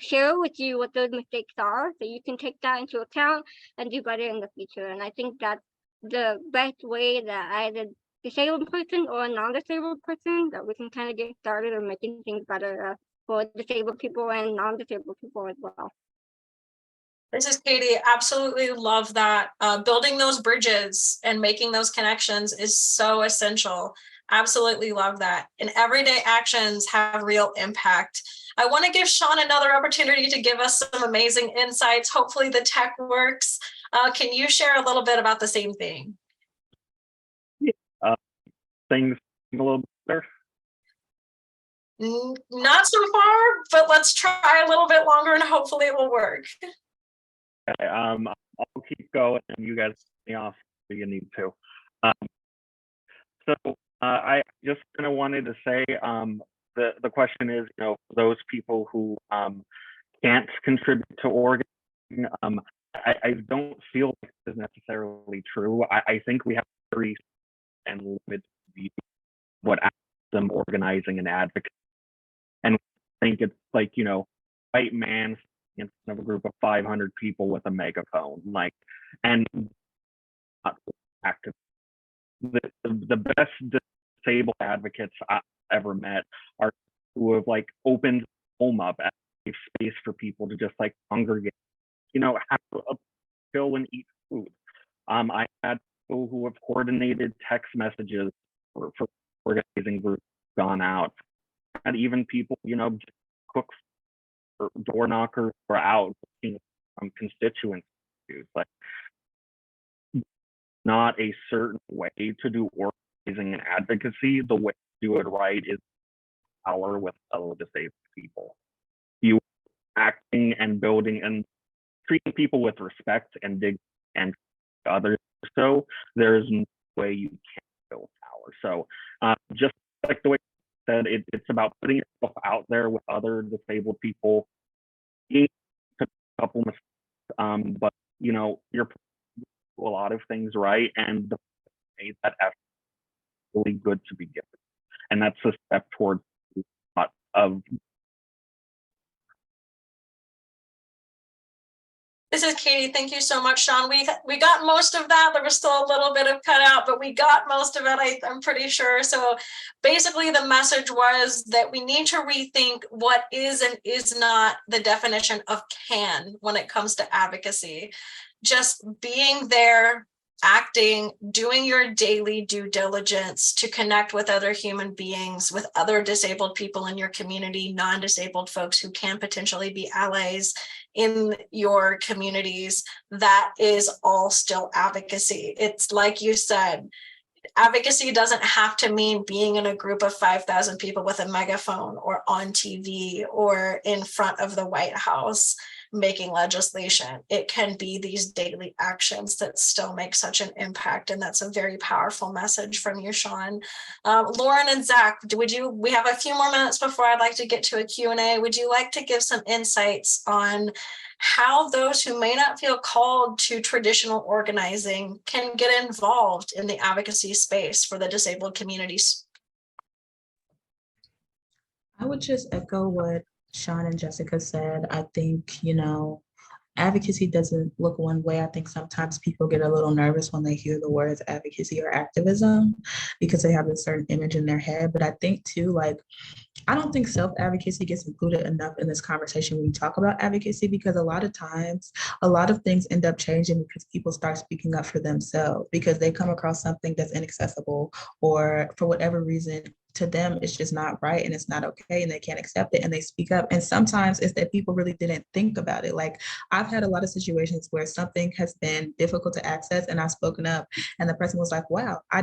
share with you what those mistakes are, so you can take that into account and do better in the future. And I think that's the best way that either disabled person or a non-disabled person that we can kind of get started on making things better for disabled people and non-disabled people as well. This is Katie. Absolutely love that. Building those bridges and making those connections is so essential. Absolutely love that. And everyday actions have real impact. I want to give Sean another opportunity to give us some amazing insights. Hopefully the tech works. Can you share a little bit about the same thing? Things a little better. Not so far, but let's try a little bit longer and hopefully it will work. Okay, I'll keep going and you guys get me off if you need to. So I just kind of wanted to say the question is, for those people who can't contribute to organizing, I don't feel like this is necessarily true. I think we have very and limited view what them organizing and advocacy. And I think it's like, white man in front of a group of 500 people with a megaphone, and active. The best disabled advocates I've ever met are who have opened home up as a space for people to just congregate, have a chill and eat food. I had people who have coordinated text messages for organizing groups gone out, and even people, just cooks or door knockers or out from constituents. Not a certain way to do organizing and advocacy. The way to do it right is power with fellow disabled people. You acting and building and treating people with respect and dignity and others. So there's no way you can't build power. So just like the way I said, it's about putting yourself out there with other disabled people. You took a couple mistakes, but you're a lot of things right, and made that effort really good to be given, and that's a step towards a lot of. This is Katie. Thank you so much, Sean. We got most of that. There was still a little bit of cutout, but we got most of it, I'm pretty sure. So basically the message was that we need to rethink what is and is not the definition of can when it comes to advocacy. Just being there, acting, doing your daily due diligence to connect with other human beings, with other disabled people in your community, non-disabled folks who can potentially be allies in your communities. That is all still advocacy. It's like you said, advocacy doesn't have to mean being in a group of 5,000 people with a megaphone or on TV or in front of the White House making legislation. It can be these daily actions that still make such an impact. And that's a very powerful message from you, Sean. Lauren and Zach, we have a few more minutes before I'd like to get to a Q&A. Would you like to give some insights on how those who may not feel called to traditional organizing can get involved in the advocacy space for the disabled communities? I would just echo what Sean and Jessica said. I think, advocacy doesn't look one way. I think sometimes people get a little nervous when they hear the words advocacy or activism because they have a certain image in their head. But I think too, I don't think self-advocacy gets included enough in this conversation when we talk about advocacy, because a lot of times, a lot of things end up changing because people start speaking up for themselves because they come across something that's inaccessible, or for whatever reason, to them, it's just not right and it's not okay and they can't accept it and they speak up. And sometimes it's that people really didn't think about it. Like, I've had a lot of situations where something has been difficult to access and I've spoken up and the person was like, wow, I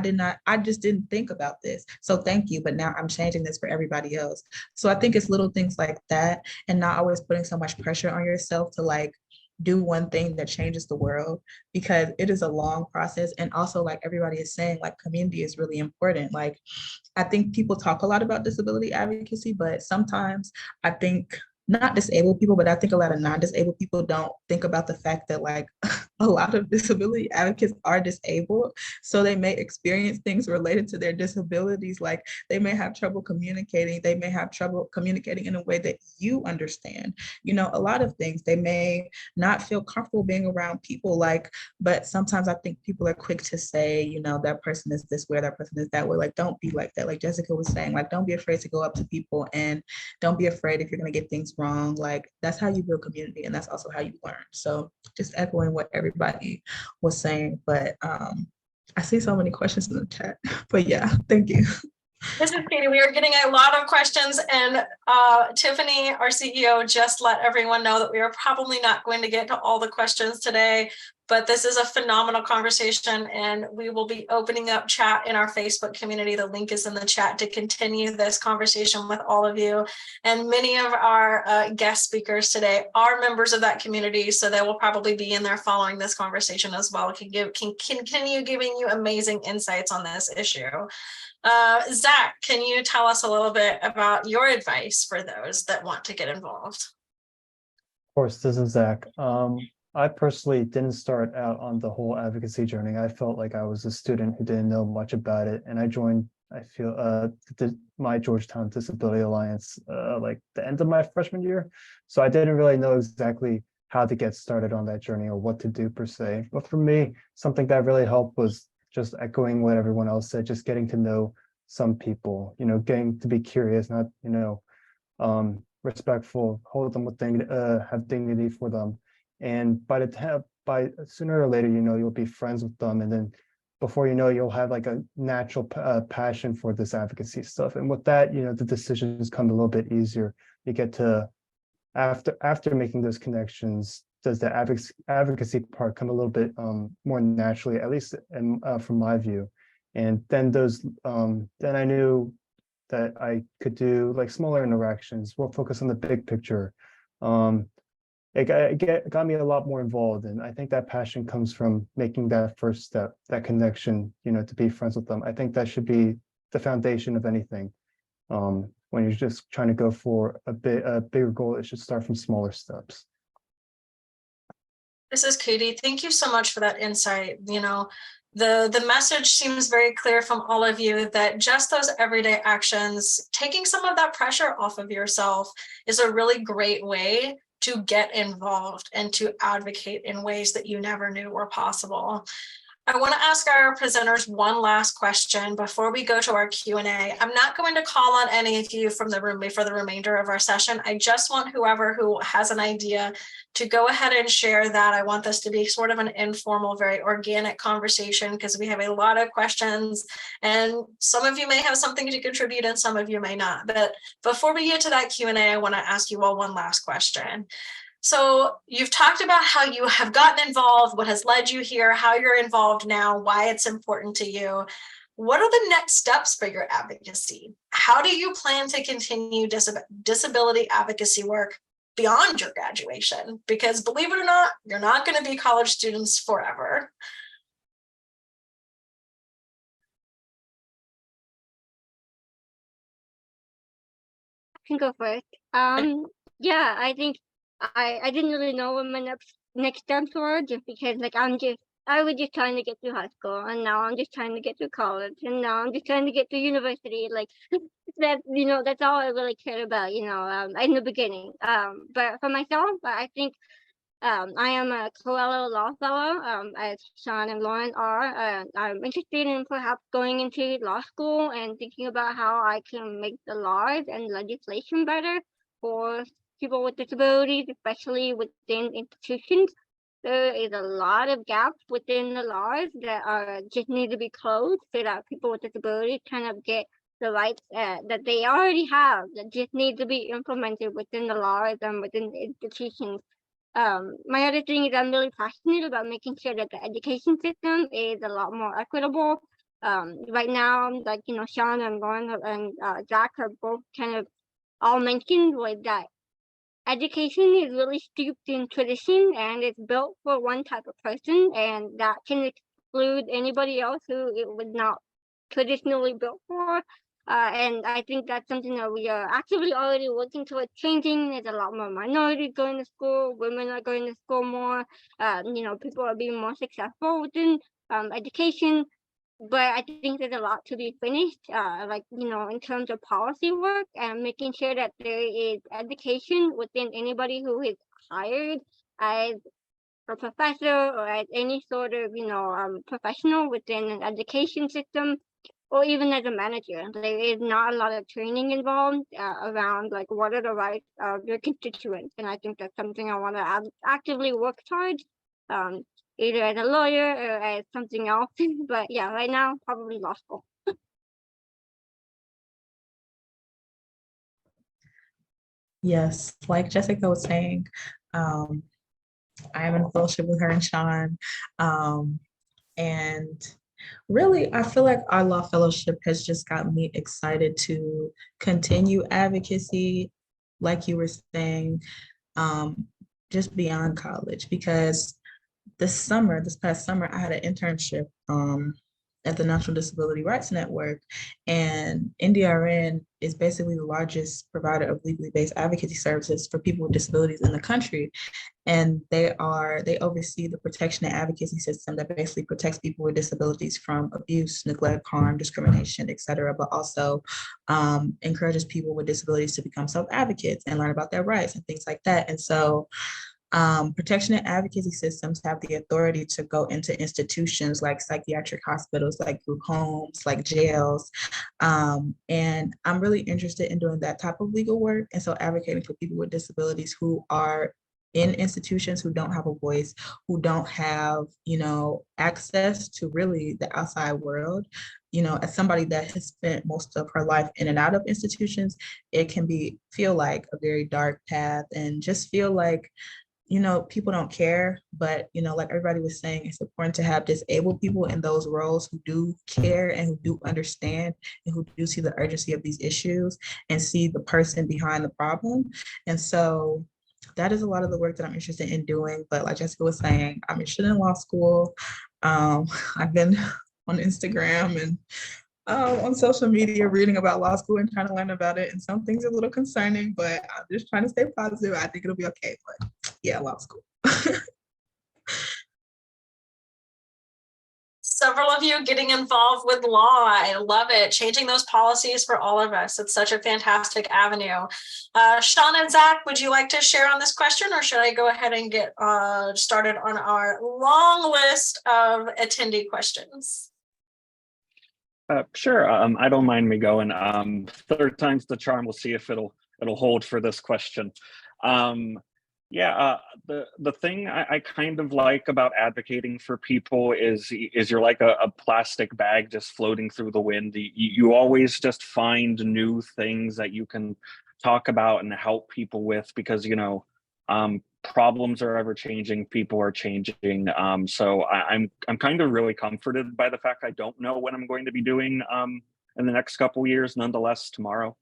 just didn't think about this. So thank you, but now I'm changing this for everybody else. So I think it's little things like that, and not always putting so much pressure on yourself to do one thing that changes the world, because it is a long process. And also, like everybody is saying, community is really important. I think people talk a lot about disability advocacy, but sometimes I think not disabled people, but I think a lot of non-disabled people don't think about the fact that a lot of disability advocates are disabled. So they may experience things related to their disabilities. Like, they may have trouble communicating. They may have trouble communicating in a way that you understand. A lot of things. They may not feel comfortable being around people, but sometimes I think people are quick to say, that person is this way, that person is that way. Don't be like that. Like Jessica was saying, don't be afraid to go up to people, and don't be afraid if you're going to get things wrong. That's how you build community, and that's also how you learn. So just echoing what everybody was saying, but I see so many questions in the chat. But yeah, thank you. This is Katie. We are getting a lot of questions, and Tiffany, our CEO, just let everyone know that we are probably not going to get to all the questions today, but this is a phenomenal conversation, and we will be opening up chat in our Facebook community. The link is in the chat to continue this conversation with all of you. And many of our guest speakers today are members of that community, so they will probably be in there following this conversation as well. Can continue giving you amazing insights on this issue. Zach, can you tell us a little bit about your advice for those that want to get involved? Of course, this is Zach. I personally didn't start out on the whole advocacy journey. I felt like I was a student who didn't know much about it, and I joined, my Georgetown Disability Alliance the end of my freshman year. So I didn't really know exactly how to get started on that journey or what to do per se. But for me, something that really helped was just echoing what everyone else said, just getting to know some people, getting to be curious, not, respectful, hold them with have dignity for them. And by sooner or later, you'll be friends with them. And then before you know, you'll have a natural passion for this advocacy stuff. And with that, the decisions come a little bit easier. You get to, after making those connections, does the advocacy part come a little bit more naturally, at least from my view. And then then I knew that I could do smaller interactions. We'll focus on the big picture. It got me a lot more involved, and I think that passion comes from making that first step, that connection, to be friends with them. I think that should be the foundation of anything. When you're just trying to go for a bigger goal, it should start from smaller steps. This is Katie. Thank you so much for that insight. The message seems very clear from all of you that just those everyday actions, taking some of that pressure off of yourself, is a really great way to get involved and to advocate in ways that you never knew were possible. I want to ask our presenters one last question before we go to our Q&A. I'm not going to call on any of you from the room for the remainder of our session. I just want whoever who has an idea to go ahead and share that. I want this to be sort of an informal, very organic conversation because we have a lot of questions and some of you may have something to contribute and some of you may not. But before we get to that Q&A, I want to ask you all one last question. So you've talked about how you have gotten involved, what has led you here, how you're involved now, why it's important to you. What are the next steps for your advocacy? How do you plan to continue disability advocacy work beyond your graduation? Because believe it or not, you're not going to be college students forever. I can go first. Yeah, I think I didn't really know what my next steps were just because like I was just trying to get through high school and now I'm just trying to get through college and now I'm just trying to get through university. Like that's all I really cared about, in the beginning. But for myself, I think I am a Coelho Law Fellow, as Sean and Lauren are. I'm interested in perhaps going into law school and thinking about how I can make the laws and legislation better for people with disabilities, especially within institutions. There is a lot of gaps within the laws that just need to be closed so that people with disabilities kind of get the rights that they already have that just need to be implemented within the laws and within the institutions. My other thing is I'm really passionate about making sure that the education system is a lot more equitable. Right now, like, Sean and Lauren and Zach have both kind of all mentioned was that education is really steeped in tradition and it's built for one type of person and that can exclude anybody else who it was not traditionally built for. And I think that's something that we are actively already working towards changing. There's a lot more minorities going to school, women are going to school more, people are being more successful within education. But I think there's a lot to be finished, in terms of policy work and making sure that there is education within anybody who is hired as a professor or as any sort of, professional within an education system or even as a manager. There is not a lot of training involved around like what are the rights of your constituents. And I think that's something I want to actively work towards, either as a lawyer or as something else. But yeah, right now, probably law school. Yes, like Jessica was saying, I am in fellowship with her and Sean. And really, I feel like our law fellowship has just got me excited to continue advocacy, like you were saying, just beyond college, because this past summer, I had an internship at the National Disability Rights Network, and NDRN is basically the largest provider of legally based advocacy services for people with disabilities in the country. And they oversee the protection and advocacy system that basically protects people with disabilities from abuse, neglect, harm, discrimination, et cetera, but also encourages people with disabilities to become self-advocates and learn about their rights and things like that. And so protection and advocacy systems have the authority to go into institutions like psychiatric hospitals, like group homes, like jails. And I'm really interested in doing that type of legal work. And so advocating for people with disabilities who are in institutions, who don't have a voice, who don't have, access to really the outside world. As somebody that has spent most of her life in and out of institutions, it can feel like a very dark path and just feel like, people don't care, but, like everybody was saying, it's important to have disabled people in those roles who do care and who do understand and who do see the urgency of these issues and see the person behind the problem. And so that is a lot of the work that I'm interested in doing. But like Jessica was saying, I'm interested in law school. I've been on Instagram and on social media reading about law school and trying to learn about it. And some things are a little concerning, but I'm just trying to stay positive. I think it'll be okay. But yeah, law school. Several of you getting involved with law. I love it. Changing those policies for all of us. It's such a fantastic avenue. Sean and Zach, would you like to share on this question, or should I go ahead and get started on our long list of attendee questions? Sure. I don't mind me going. Third time's the charm. We'll see if it'll hold for this question. The thing I kind of like about advocating for people is you're like a plastic bag just floating through the wind. You always just find new things that you can talk about and help people with, because problems are ever changing, people are changing. So I'm kind of really comforted by the fact I don't know what I'm going to be doing in the next couple years, nonetheless tomorrow.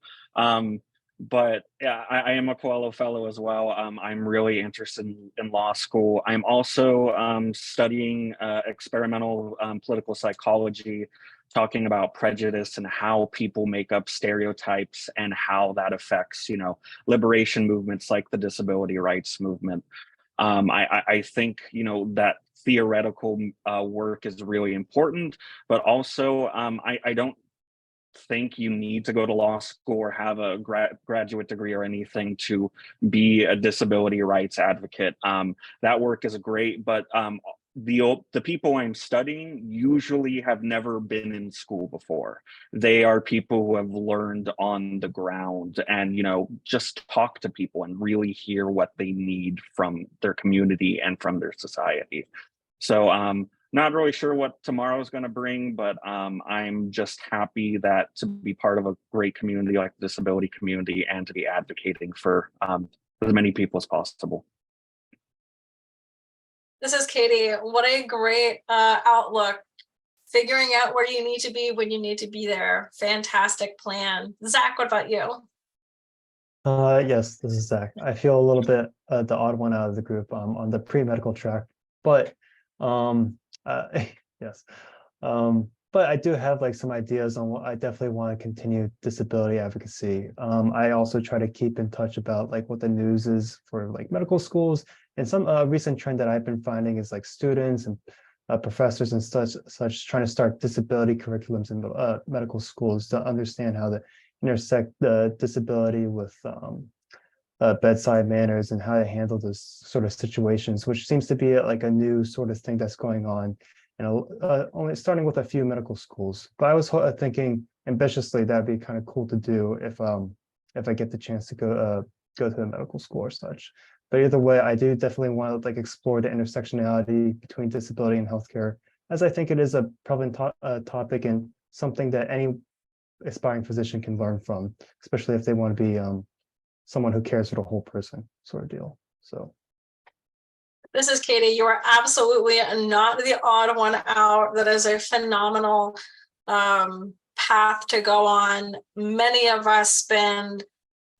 But yeah, I am a Coelho Fellow as well. I'm really interested in law school. I'm also studying experimental political psychology, talking about prejudice and how people make up stereotypes and how that affects, liberation movements like the disability rights movement. I think, that theoretical work is really important, but also I don't think you need to go to law school or have a graduate degree or anything to be a disability rights advocate. That work is great, but the people I'm studying usually have never been in school before. They are people who have learned on the ground and, just talk to people and really hear what they need from their community and from their society. So not really sure what tomorrow is going to bring, but I'm just happy that to be part of a great community like the disability community and to be advocating for as many people as possible. This is Katie. What a great outlook. Figuring out where you need to be when you need to be there. Fantastic plan. Zach, what about you? Yes, this is Zach. I feel a little bit the odd one out of the group on the pre-medical track, but yes. But I do have like some ideas on what I definitely want to continue disability advocacy. I also try to keep in touch about like what the news is for like medical schools, and some recent trend that I've been finding is like students and professors and such trying to start disability curriculums in medical schools to understand how to intersect the disability with bedside manners and how to handle those sort of situations, which seems to be like a new sort of thing that's going on, only starting with a few medical schools. But I was thinking ambitiously that'd be kind of cool to do if I get the chance to go to the medical school or such. But either way, I do definitely want to like explore the intersectionality between disability and healthcare, as I think it is a prevalent topic and something that any aspiring physician can learn from, especially if they want to be someone who cares for the whole person sort of deal. So this is Katie. You are absolutely not the odd one out. That is a phenomenal path to go on. Many of us spend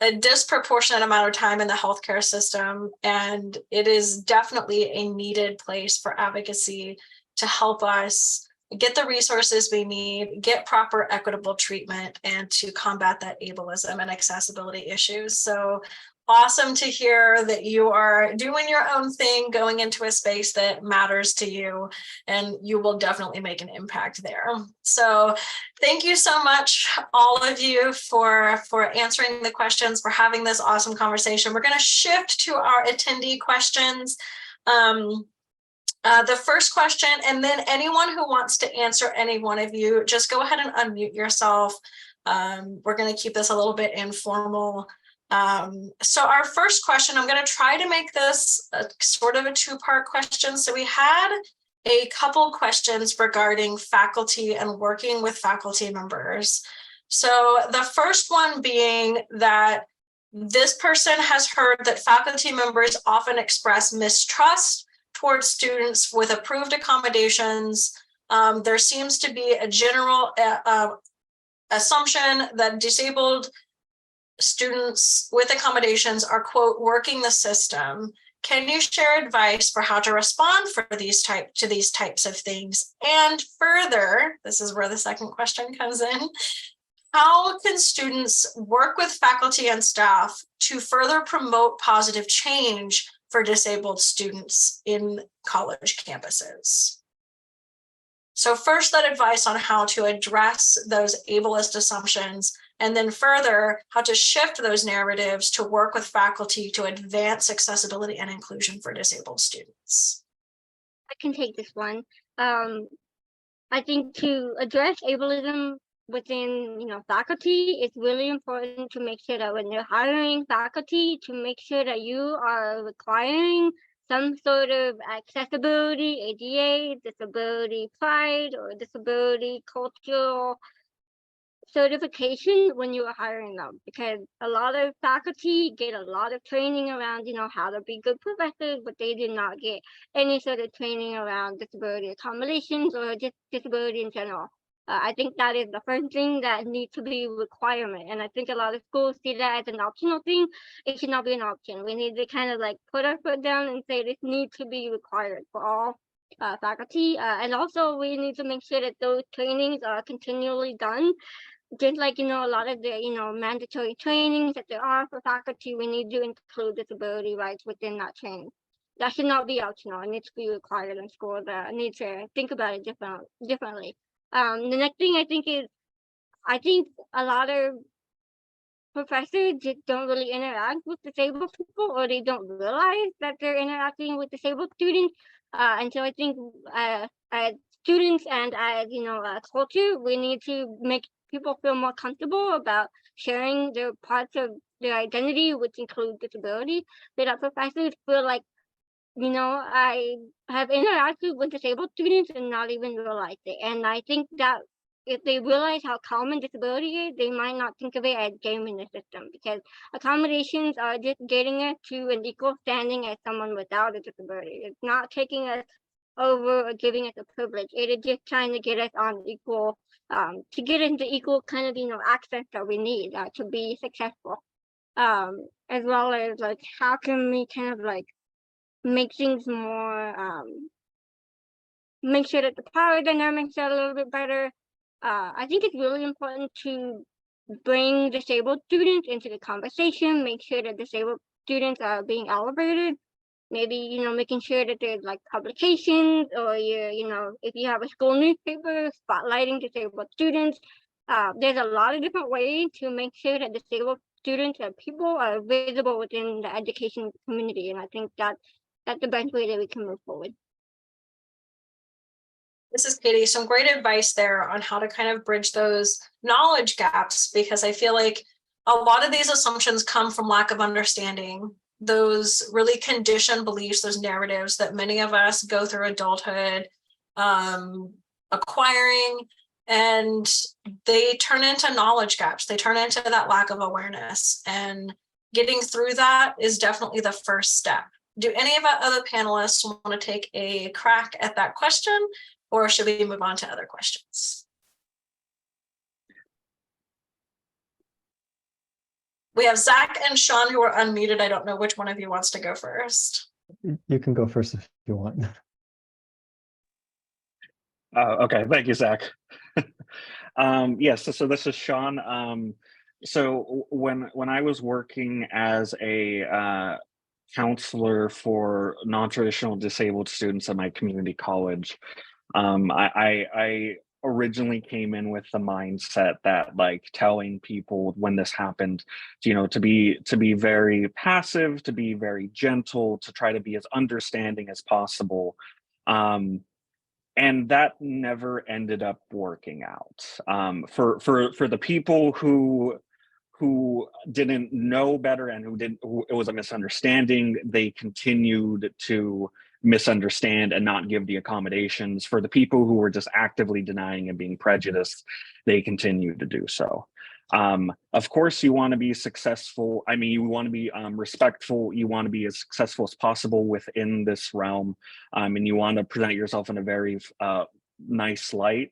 a disproportionate amount of time in the healthcare system, and it is definitely a needed place for advocacy to help us get the resources we need, get proper equitable treatment, and to combat that ableism and accessibility issues. So awesome to hear that you are doing your own thing, going into a space that matters to you, and you will definitely make an impact there. So thank you so much, all of you, for answering the questions, for having this awesome conversation. We're going to shift to our attendee questions. The first question, and then anyone who wants to answer any one of you, just go ahead and unmute yourself. We're going to keep this a little bit informal. So our first question, I'm going to try to make this a sort of a two-part question. So we had a couple questions regarding faculty and working with faculty members. So the first one being that this person has heard that faculty members often express mistrust towards students with approved accommodations. There seems to be a general assumption that disabled students with accommodations are, quote, working the system. Can you share advice for how to respond to these types of things? And further, this is where the second question comes in. How can students work with faculty and staff to further promote positive change for disabled students in college campuses? So first, that advice on how to address those ableist assumptions, and then further, how to shift those narratives to work with faculty to advance accessibility and inclusion for disabled students. I can take this one. I think to address ableism within, faculty, it's really important to make sure that when you're hiring faculty, to make sure that you are requiring some sort of accessibility, ADA, disability pride, or disability cultural certification when you are hiring them, because a lot of faculty get a lot of training around, how to be good professors, but they did not get any sort of training around disability accommodations or just disability in general. I think that is the first thing that needs to be a requirement. And I think a lot of schools see that as an optional thing. It should not be an option. We need to kind of like put our foot down and say this needs to be required for all faculty. And also we need to make sure that those trainings are continually done. Just like, a lot of the, mandatory trainings that there are for faculty, we need to include disability rights within that training. That should not be optional. It needs to be required in schools. Need to think about it differently. The next thing I think is, I think a lot of professors just don't really interact with disabled people, or they don't realize that they're interacting with disabled students. And so I think as students and as, culture, we need to make people feel more comfortable about sharing their parts of their identity, which include disability, so that professors feel like, I have interacted with disabled students and not even realized it. And I think that if they realize how common disability is, they might not think of it as gaming the system, because accommodations are just getting us to an equal standing as someone without a disability. It's not taking us over or giving us a privilege. It is just trying to get us on equal, to get into equal kind of, access that we need to be successful. As well as like, how can we kind of like make things more, make sure that the power dynamics are a little bit better. I think it's really important to bring disabled students into the conversation, make sure that disabled students are being elevated. Maybe, making sure that there's like publications, or if you have a school newspaper spotlighting disabled students. There's a lot of different ways to make sure that disabled students and people are visible within the education community. And I think that's the best way that we can move forward. This is Katie. Some great advice there on how to kind of bridge those knowledge gaps, because I feel like a lot of these assumptions come from lack of understanding, those really conditioned beliefs, those narratives that many of us go through adulthood acquiring, and they turn into knowledge gaps. They turn into that lack of awareness, and getting through that is definitely the first step. Do any of our other panelists want to take a crack at that question, or should we move on to other questions? We have Zach and Sean who are unmuted. I don't know which one of you wants to go first. You can go first if you want. Okay, thank you, Zach. Yes, so this is Sean. So when I was working as a counselor for non-traditional disabled students at my community college, I originally came in with the mindset that like telling people when this happened, to be very passive, to be very gentle, to try to be as understanding as possible. And that never ended up working out. For the people who didn't know better and who it was a misunderstanding, they continued to misunderstand and not give the accommodations. For the people who were just actively denying and being prejudiced, they continued to do so. Of course, you want to be successful. I mean, you want to be respectful. You want to be as successful as possible within this realm, and you want to present yourself in a very nice light.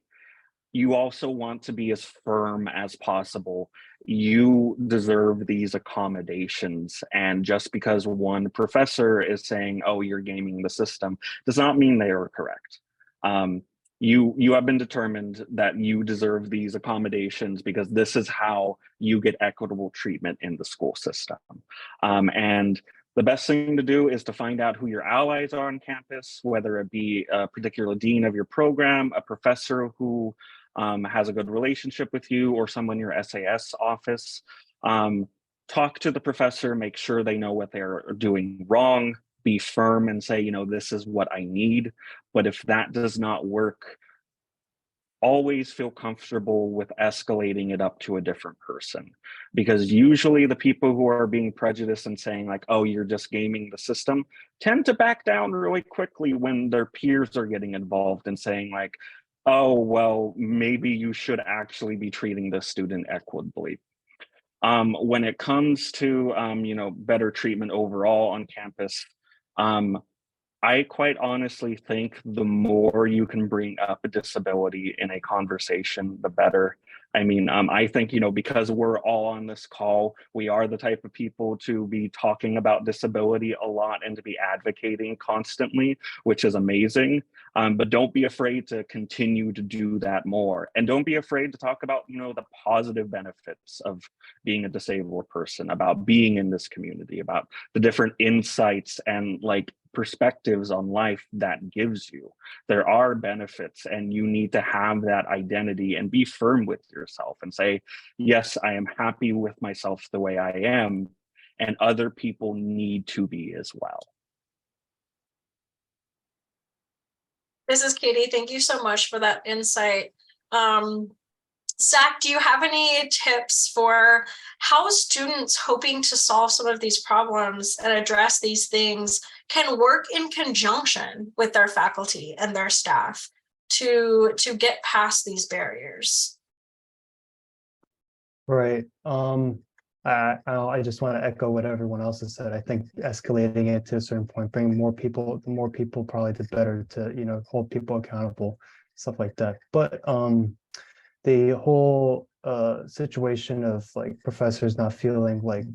You also want to be as firm as possible. You deserve these accommodations. And just because one professor is saying, oh, you're gaming the system, does not mean they are correct. You have been determined that you deserve these accommodations because this is how you get equitable treatment in the school system. And The best thing to do is to find out who your allies are on campus, whether it be a particular dean of your program, a professor who has a good relationship with you, or someone in your SAS office. Talk to the professor, make sure they know what they're doing wrong, be firm and say, this is what I need. But if that does not work, always feel comfortable with escalating it up to a different person, because usually the people who are being prejudiced and saying like, oh, you're just gaming the system, tend to back down really quickly when their peers are getting involved and saying like, oh, well, maybe you should actually be treating the student equitably. When it comes to better treatment overall on campus, I quite honestly think the more you can bring up a disability in a conversation, the better. I mean, I think, because we're all on this call, we are the type of people to be talking about disability a lot and to be advocating constantly, which is amazing. But don't be afraid to continue to do that more. And don't be afraid to talk about, the positive benefits of being a disabled person, about being in this community, about the different insights and like perspectives on life that gives you. There are benefits, and you need to have that identity and be firm with yourself and say, yes, I am happy with myself the way I am, and other people need to be as well. This is Katie. Thank you so much for that insight. Zach, do you have any tips for how students hoping to solve some of these problems and address these things can work in conjunction with their faculty and their staff to get past these barriers? Right. I just want to echo what everyone else has said. I think escalating it to a certain point, bringing more people, the more people probably the better to, hold people accountable, stuff like that. But the whole situation of like professors not feeling like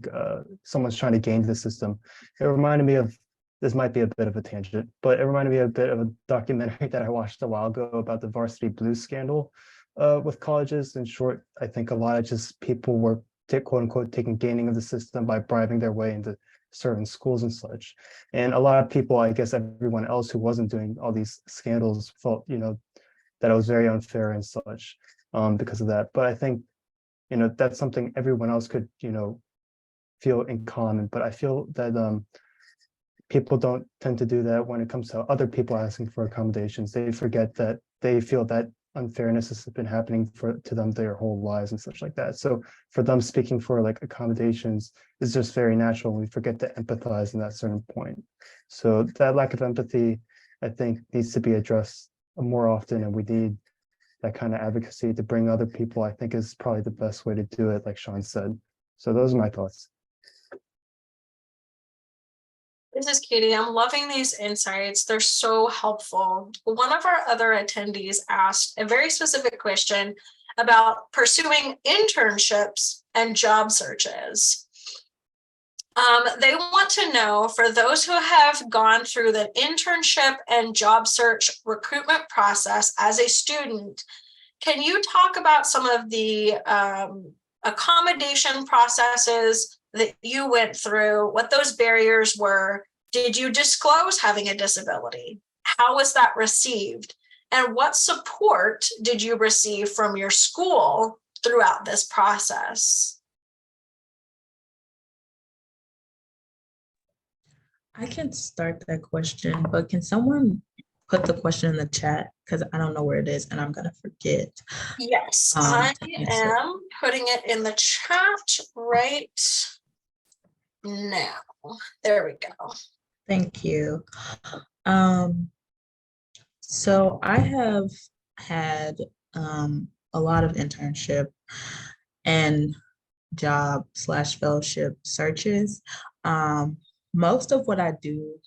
someone's trying to game the system, it reminded me of, this might be a bit of a tangent, but it reminded me a bit of a documentary that I watched a while ago about the Varsity Blues scandal with colleges. In short, I think a lot of just people were quote unquote taking gaining of the system by bribing their way into certain schools and such. And a lot of people, I guess everyone else who wasn't doing all these scandals felt, that it was very unfair and such because of that. But I think, that's something everyone else could, feel in common. But I feel that people don't tend to do that when it comes to other people asking for accommodations. They forget that they feel that unfairness has been happening to them their whole lives and such like that. So for them, speaking for like accommodations is just very natural. We forget to empathize in that certain point. So that lack of empathy, I think, needs to be addressed more often, and we need that kind of advocacy to bring other people, I think, is probably the best way to do it, like Sean said. So those are my thoughts. This is Katie. I'm loving these insights. They're so helpful. One of our other attendees asked a very specific question about pursuing internships and job searches. They want to know, for those who have gone through the internship and job search recruitment process as a student, can you talk about some of the accommodation processes that you went through, what those barriers were? Did you disclose having a disability? How was that received? And what support did you receive from your school throughout this process? I can start that question, but can someone put the question in the chat? Because I don't know where it is and I'm going to forget. Yes, I am putting it in the chat right now. There we go. Thank you. So I have had a lot of internship and job/fellowship searches. Most of what I do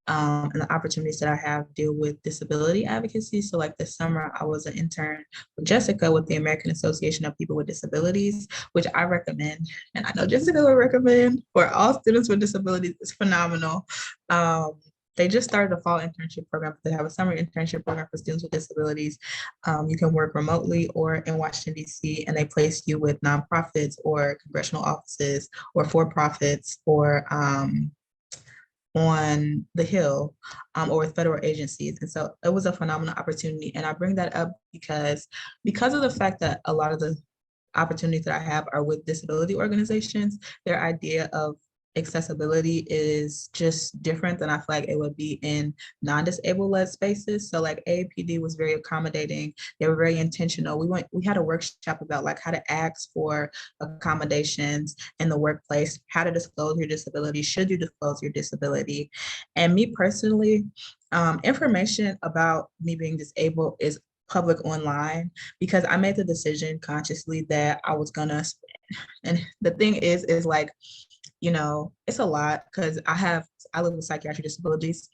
and the opportunities that I have deal with disability advocacy. So like this summer, I was an intern with Jessica with the American Association of People with Disabilities, which I recommend. And I know Jessica would recommend for all students with disabilities. It's phenomenal. They just started a fall internship program. They have a summer internship program for students with disabilities. You can work remotely or in Washington, D.C., and they place you with nonprofits or congressional offices or for-profits or on the Hill or with federal agencies. And so it was a phenomenal opportunity. And I bring that up because of the fact that a lot of the opportunities that I have are with disability organizations, their idea of accessibility is just different than I feel like it would be in non-disabled led spaces. So like AAPD was very accommodating. They were very intentional. We had a workshop about like how to ask for accommodations in the workplace, how to disclose your disability, should you disclose your disability. And me personally, information about me being disabled is public online because I made the decision consciously that I was gonna, and the thing is like, you know, it's a lot because I live with psychiatric disabilities,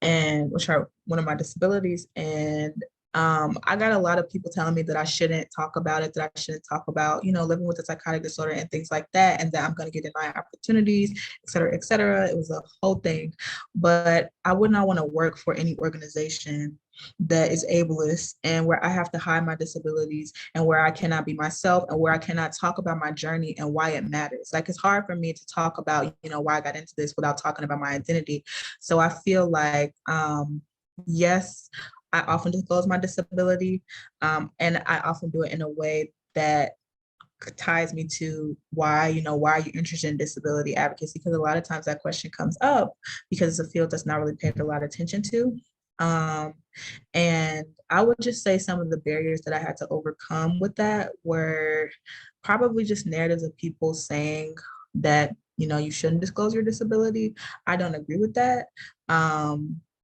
and which are one of my disabilities. And I got a lot of people telling me that I shouldn't talk about it, that I shouldn't talk about, you know, living with a psychotic disorder and things like that, and that I'm going to get denied opportunities, et cetera, et cetera. It was a whole thing. But I would not want to work for any organization that is ableist and where I have to hide my disabilities and where I cannot be myself and where I cannot talk about my journey and why it matters. Like, it's hard for me to talk about, you know, why I got into this without talking about my identity. So I feel like, yes, I often disclose my disability, and I often do it in a way that ties me to why, you know, why are you interested in disability advocacy? Because a lot of times that question comes up because it's a field that's not really paid a lot of attention to. And I would just say some of the barriers that I had to overcome with that were probably just narratives of people saying that, you know, you shouldn't disclose your disability. I don't agree with that.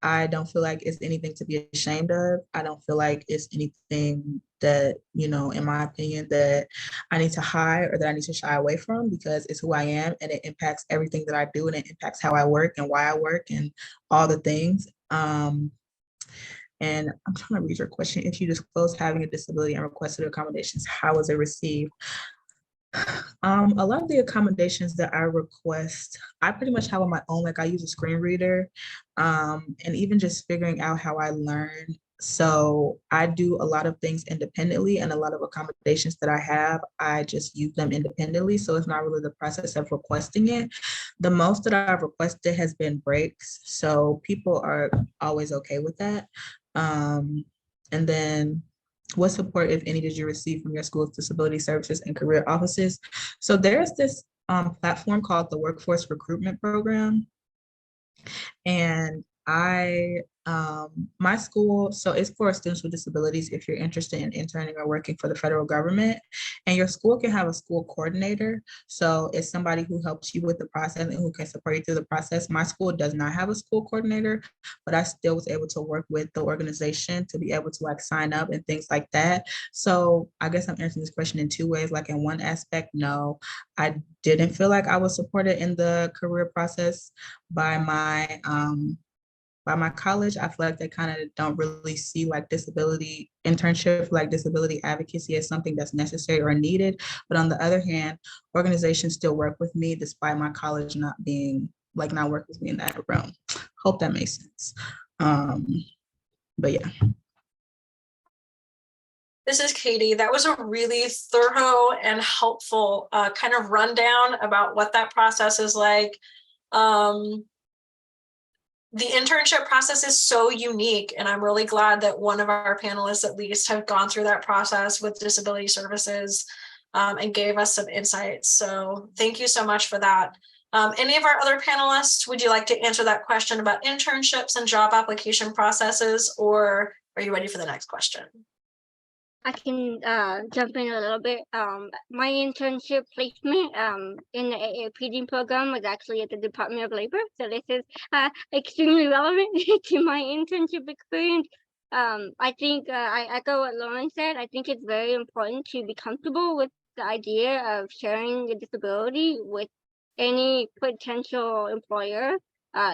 I don't feel like it's anything to be ashamed of. I don't feel like it's anything that, you know, in my opinion, that I need to hide or that I need to shy away from, because it's who I am and it impacts everything that I do and it impacts how I work and why I work and all the things. And I'm trying to read your question. If you disclose having a disability and requested accommodations, how was it received? A lot of the accommodations that I request, I pretty much have on my own. Like, I use a screen reader, and even just figuring out how I learn. So I do a lot of things independently, and a lot of accommodations that I have, I just use them independently. So it's not really the process of requesting it. The most that I've requested has been breaks. So people are always okay with that. And then what support, if any, did you receive from your school's disability services and career offices? So there's this platform called the Workforce Recruitment Program. And my school, so it's for students with disabilities if you're interested in interning or working for the federal government. And your school can have a school coordinator. So it's somebody who helps you with the process and who can support you through the process. My school does not have a school coordinator, but I still was able to work with the organization to be able to like sign up and things like that. So I guess I'm answering this question in two ways. Like, in one aspect, no, I didn't feel like I was supported in the career process by my college. I feel like they kind of don't really see like disability internship, like disability advocacy as something that's necessary or needed. But on the other hand, organizations still work with me despite my college not working with me in that realm. Hope that makes sense. But yeah. This is Katie. That was a really thorough and helpful kind of rundown about what that process is like. The internship process is so unique, and I'm really glad that one of our panelists at least have gone through that process with disability services and gave us some insights. So thank you so much for that. Any of our other panelists, would you like to answer that question about internships and job application processes, or are you ready for the next question? I can jump in a little bit. My internship placement in the AAPD program was actually at the Department of Labor. So this is extremely relevant to my internship experience. I think I echo what Lauren said. I think it's very important to be comfortable with the idea of sharing your disability with any potential employer.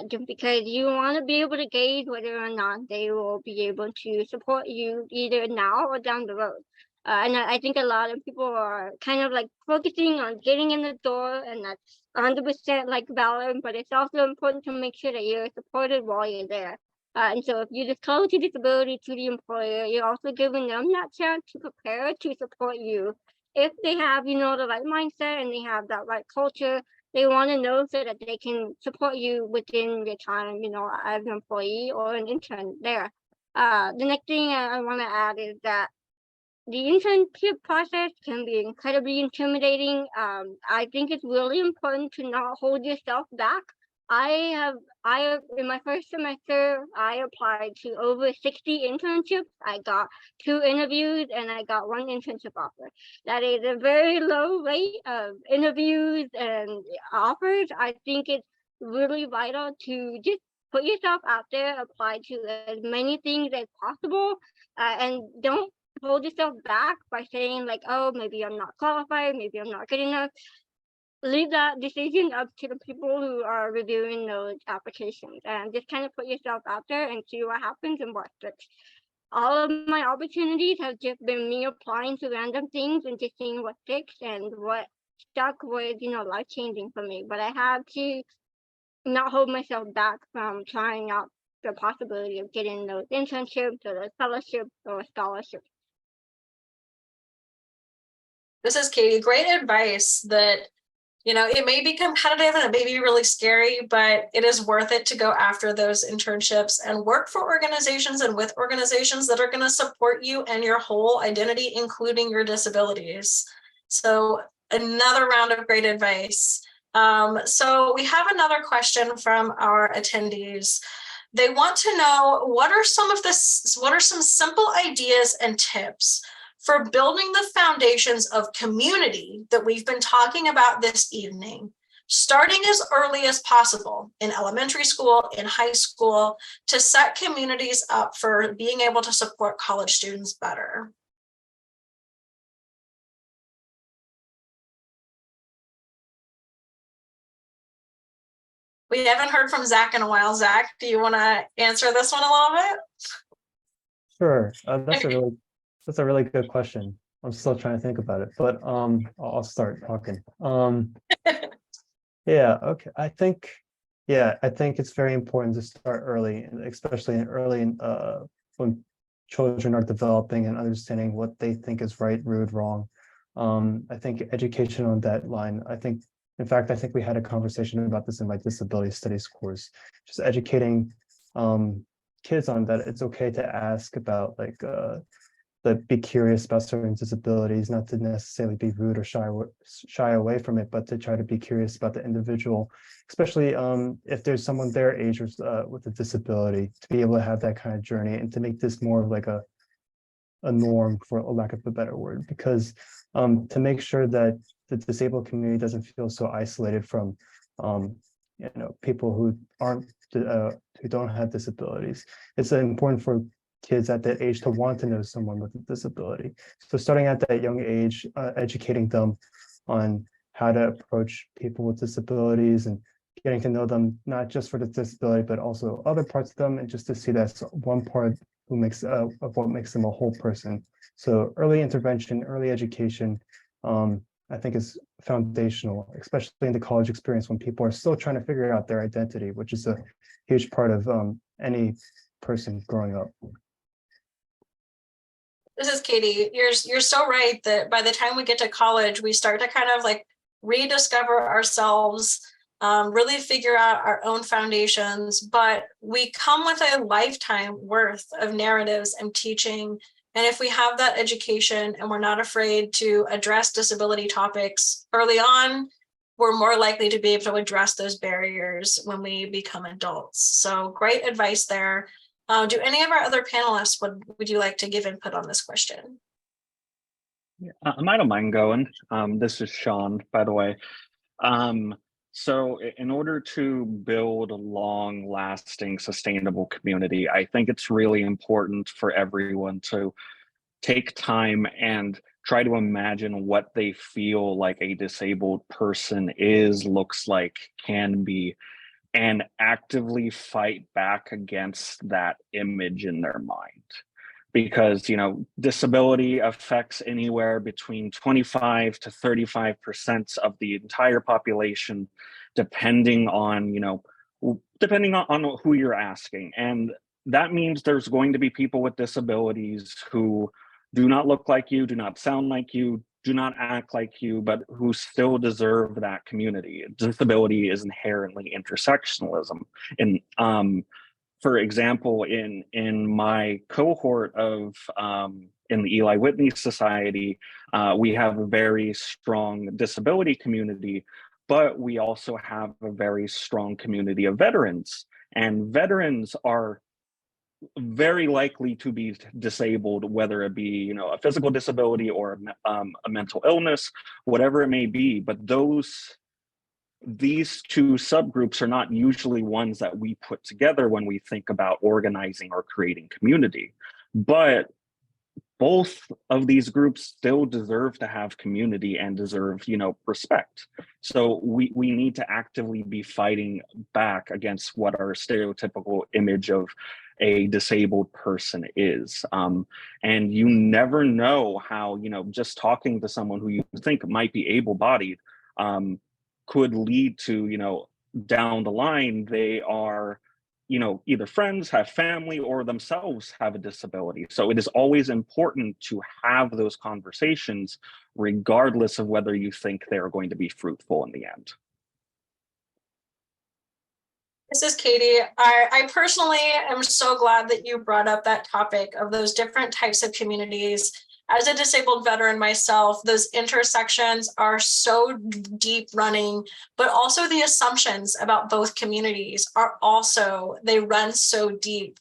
Just because you want to be able to gauge whether or not they will be able to support you either now or down the road. And I think a lot of people are kind of like focusing on getting in the door, and that's 100% like valid, but it's also important to make sure that you're supported while you're there. And so if you disclose your disability to the employer, you're also giving them that chance to prepare to support you. If they have, you know, the right mindset and they have that right culture, they want to know so that they can support you within your time, as an employee or an intern there. The next thing I want to add is that the internship process can be incredibly intimidating. I think it's really important to not hold yourself back. I in my first semester, I applied to over 60 internships. I got 2 interviews and I got 1 internship offer. That is a very low rate of interviews and offers. I think it's really vital to just put yourself out there, apply to as many things as possible, and don't hold yourself back by saying like, oh, maybe I'm not qualified, maybe I'm not good enough. Leave that decision up to the people who are reviewing those applications, and just kind of put yourself out there and see what happens and what sticks. All of my opportunities have just been me applying to random things and just seeing what sticks, and what stuck was, life changing for me. But I had to not hold myself back from trying out the possibility of getting those internships or those fellowships or scholarships. This is Katie. Great advice that, it may be competitive and it may be really scary, but it is worth it to go after those internships and work for organizations and with organizations that are going to support you and your whole identity, including your disabilities. So another round of great advice. So we have another question from our attendees. They want to know what are some simple ideas and tips for building the foundations of community that we've been talking about this evening, starting as early as possible in elementary school, in high school, to set communities up for being able to support college students better. We haven't heard from Zach in a while. Zach, do you want to answer this one a little bit? Sure, that's a really good question. I'm still trying to think about it, but I'll start talking. Yeah, okay. I think it's very important to start early, especially when children are developing and understanding what they think is right, rude, wrong. I think education on that line, in fact, I think we had a conversation about this in my disability studies course, just educating kids on that it's okay to ask about be curious about certain disabilities, not to necessarily be rude or shy away from it, but to try to be curious about the individual, especially if there's someone their age or with a disability, to be able to have that kind of journey and to make this more of like a norm, for a lack of a better word, because to make sure that the disabled community doesn't feel so isolated from people who don't have disabilities. It's important for kids at that age to want to know someone with a disability. So starting at that young age, educating them on how to approach people with disabilities and getting to know them, not just for the disability, but also other parts of them, and just to see that's one part of what makes them a whole person. So early intervention, early education, I think is foundational, especially in the college experience when people are still trying to figure out their identity, which is a huge part of any person growing up. This is Katie. You're so right that by the time we get to college, we start to kind of like rediscover ourselves, really figure out our own foundations, but we come with a lifetime worth of narratives and teaching. And if we have that education and we're not afraid to address disability topics early on, we're more likely to be able to address those barriers when we become adults. So great advice there. Do any of our other panelists, would you like to give input on this question? I don't mind going. This is Sean, by the way. So in order to build a long-lasting, sustainable community, I think it's really important for everyone to take time and try to imagine what they feel like a disabled person is, looks like, can be, and actively fight back against that image in their mind. Because, disability affects anywhere between 25 to 35% of the entire population, depending on who you're asking. And that means there's going to be people with disabilities who do not look like you, do not sound like you, do not act like you, but who still deserve that community. Disability is inherently intersectionalism. And for example, in my cohort of in the Eli Whitney Society, we have a very strong disability community, but we also have a very strong community of veterans. And veterans are very likely to be disabled, whether it be, you know, a physical disability or a mental illness, whatever it may be. But these two subgroups are not usually ones that we put together when we think about organizing or creating community. But both of these groups still deserve to have community and deserve, you know, respect. So we need to actively be fighting back against what our stereotypical image of a disabled person is. And you never know how, you know, just talking to someone who you think might be able-bodied could lead to, you know, down the line, they are, you know, either friends, have family, or themselves have a disability. So it is always important to have those conversations, regardless of whether you think they're going to be fruitful in the end. This is Katie. I personally am so glad that you brought up that topic of those different types of communities. As a disabled veteran myself, those intersections are so deep running, but also the assumptions about both communities are also, they run so deep.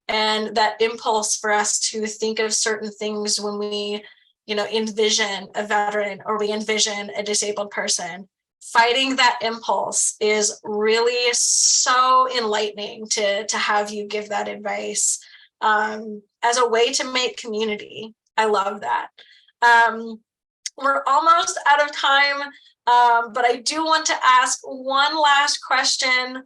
And that impulse for us to think of certain things when we, you know, envision a veteran or we envision a disabled person, fighting that impulse is really so enlightening to have you give that advice as a way to make community. I love that. We're almost out of time, but I do want to ask one last question.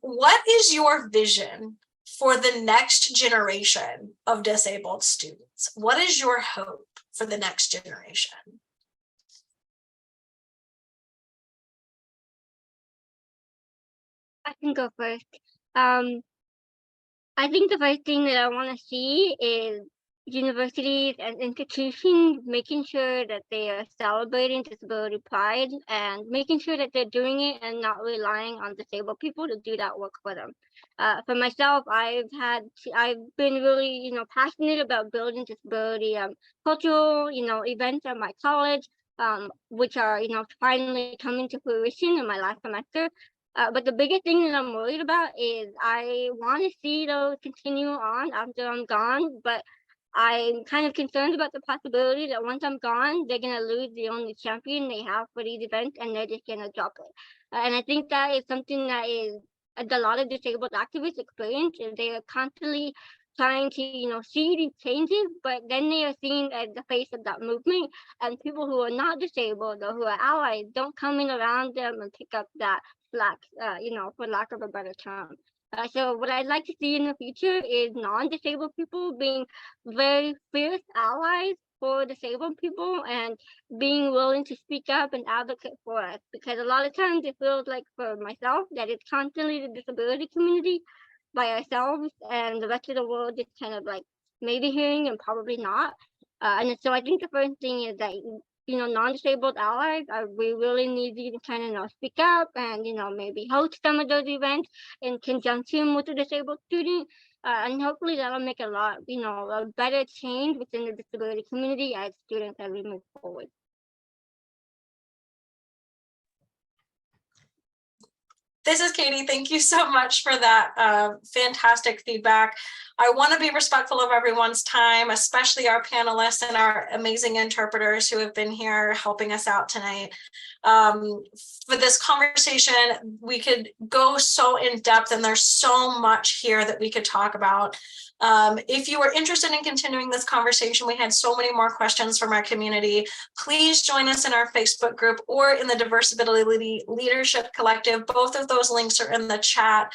What is your vision for the next generation of disabled students? What is your hope for the next generation? I can go first. I think the first thing that I want to see is universities and institutions making sure that they are celebrating disability pride and making sure that they're doing it and not relying on disabled people to do that work for them. For myself, I've been really, you know, passionate about building disability cultural, you know, events at my college, which are, you know, finally coming to fruition in my last semester. But the biggest thing that I'm worried about is I want to see those continue on after I'm gone, but I'm kind of concerned about the possibility that once I'm gone, they're going to lose the only champion they have for these events and they're just going to drop it. And I think that is something that is a lot of disabled activists experience, is they are constantly trying to, you know, see these changes, but then they are seen as the face of that movement, and people who are not disabled or who are allies don't come in around them and pick up that slack, you know, for lack of a better term. So what I'd like to see in the future is non-disabled people being very fierce allies for disabled people and being willing to speak up and advocate for us, because a lot of times it feels like for myself that it's constantly the disability community by ourselves and the rest of the world is kind of like maybe hearing and probably not. And so I think the first thing is that, you know, non-disabled allies, we really need you to kind of, you know, speak up and, you know, maybe host some of those events in conjunction with the disabled student. And hopefully that'll make a lot, you know, a better change within the disability community as students as we move forward. This is Katie. Thank you so much for that fantastic feedback. I want to be respectful of everyone's time, especially our panelists and our amazing interpreters who have been here helping us out tonight. For this conversation, we could go so in depth and there's so much here that we could talk about. If you are interested in continuing this conversation, we had so many more questions from our community. Please join us in our Facebook group or in the Diversability Leadership Collective. Both of those links are in the chat.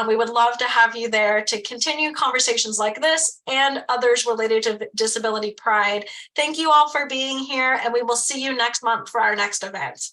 We would love to have you there to continue conversations like this and others related to disability pride. Thank you all for being here, and we will see you next month for our next event.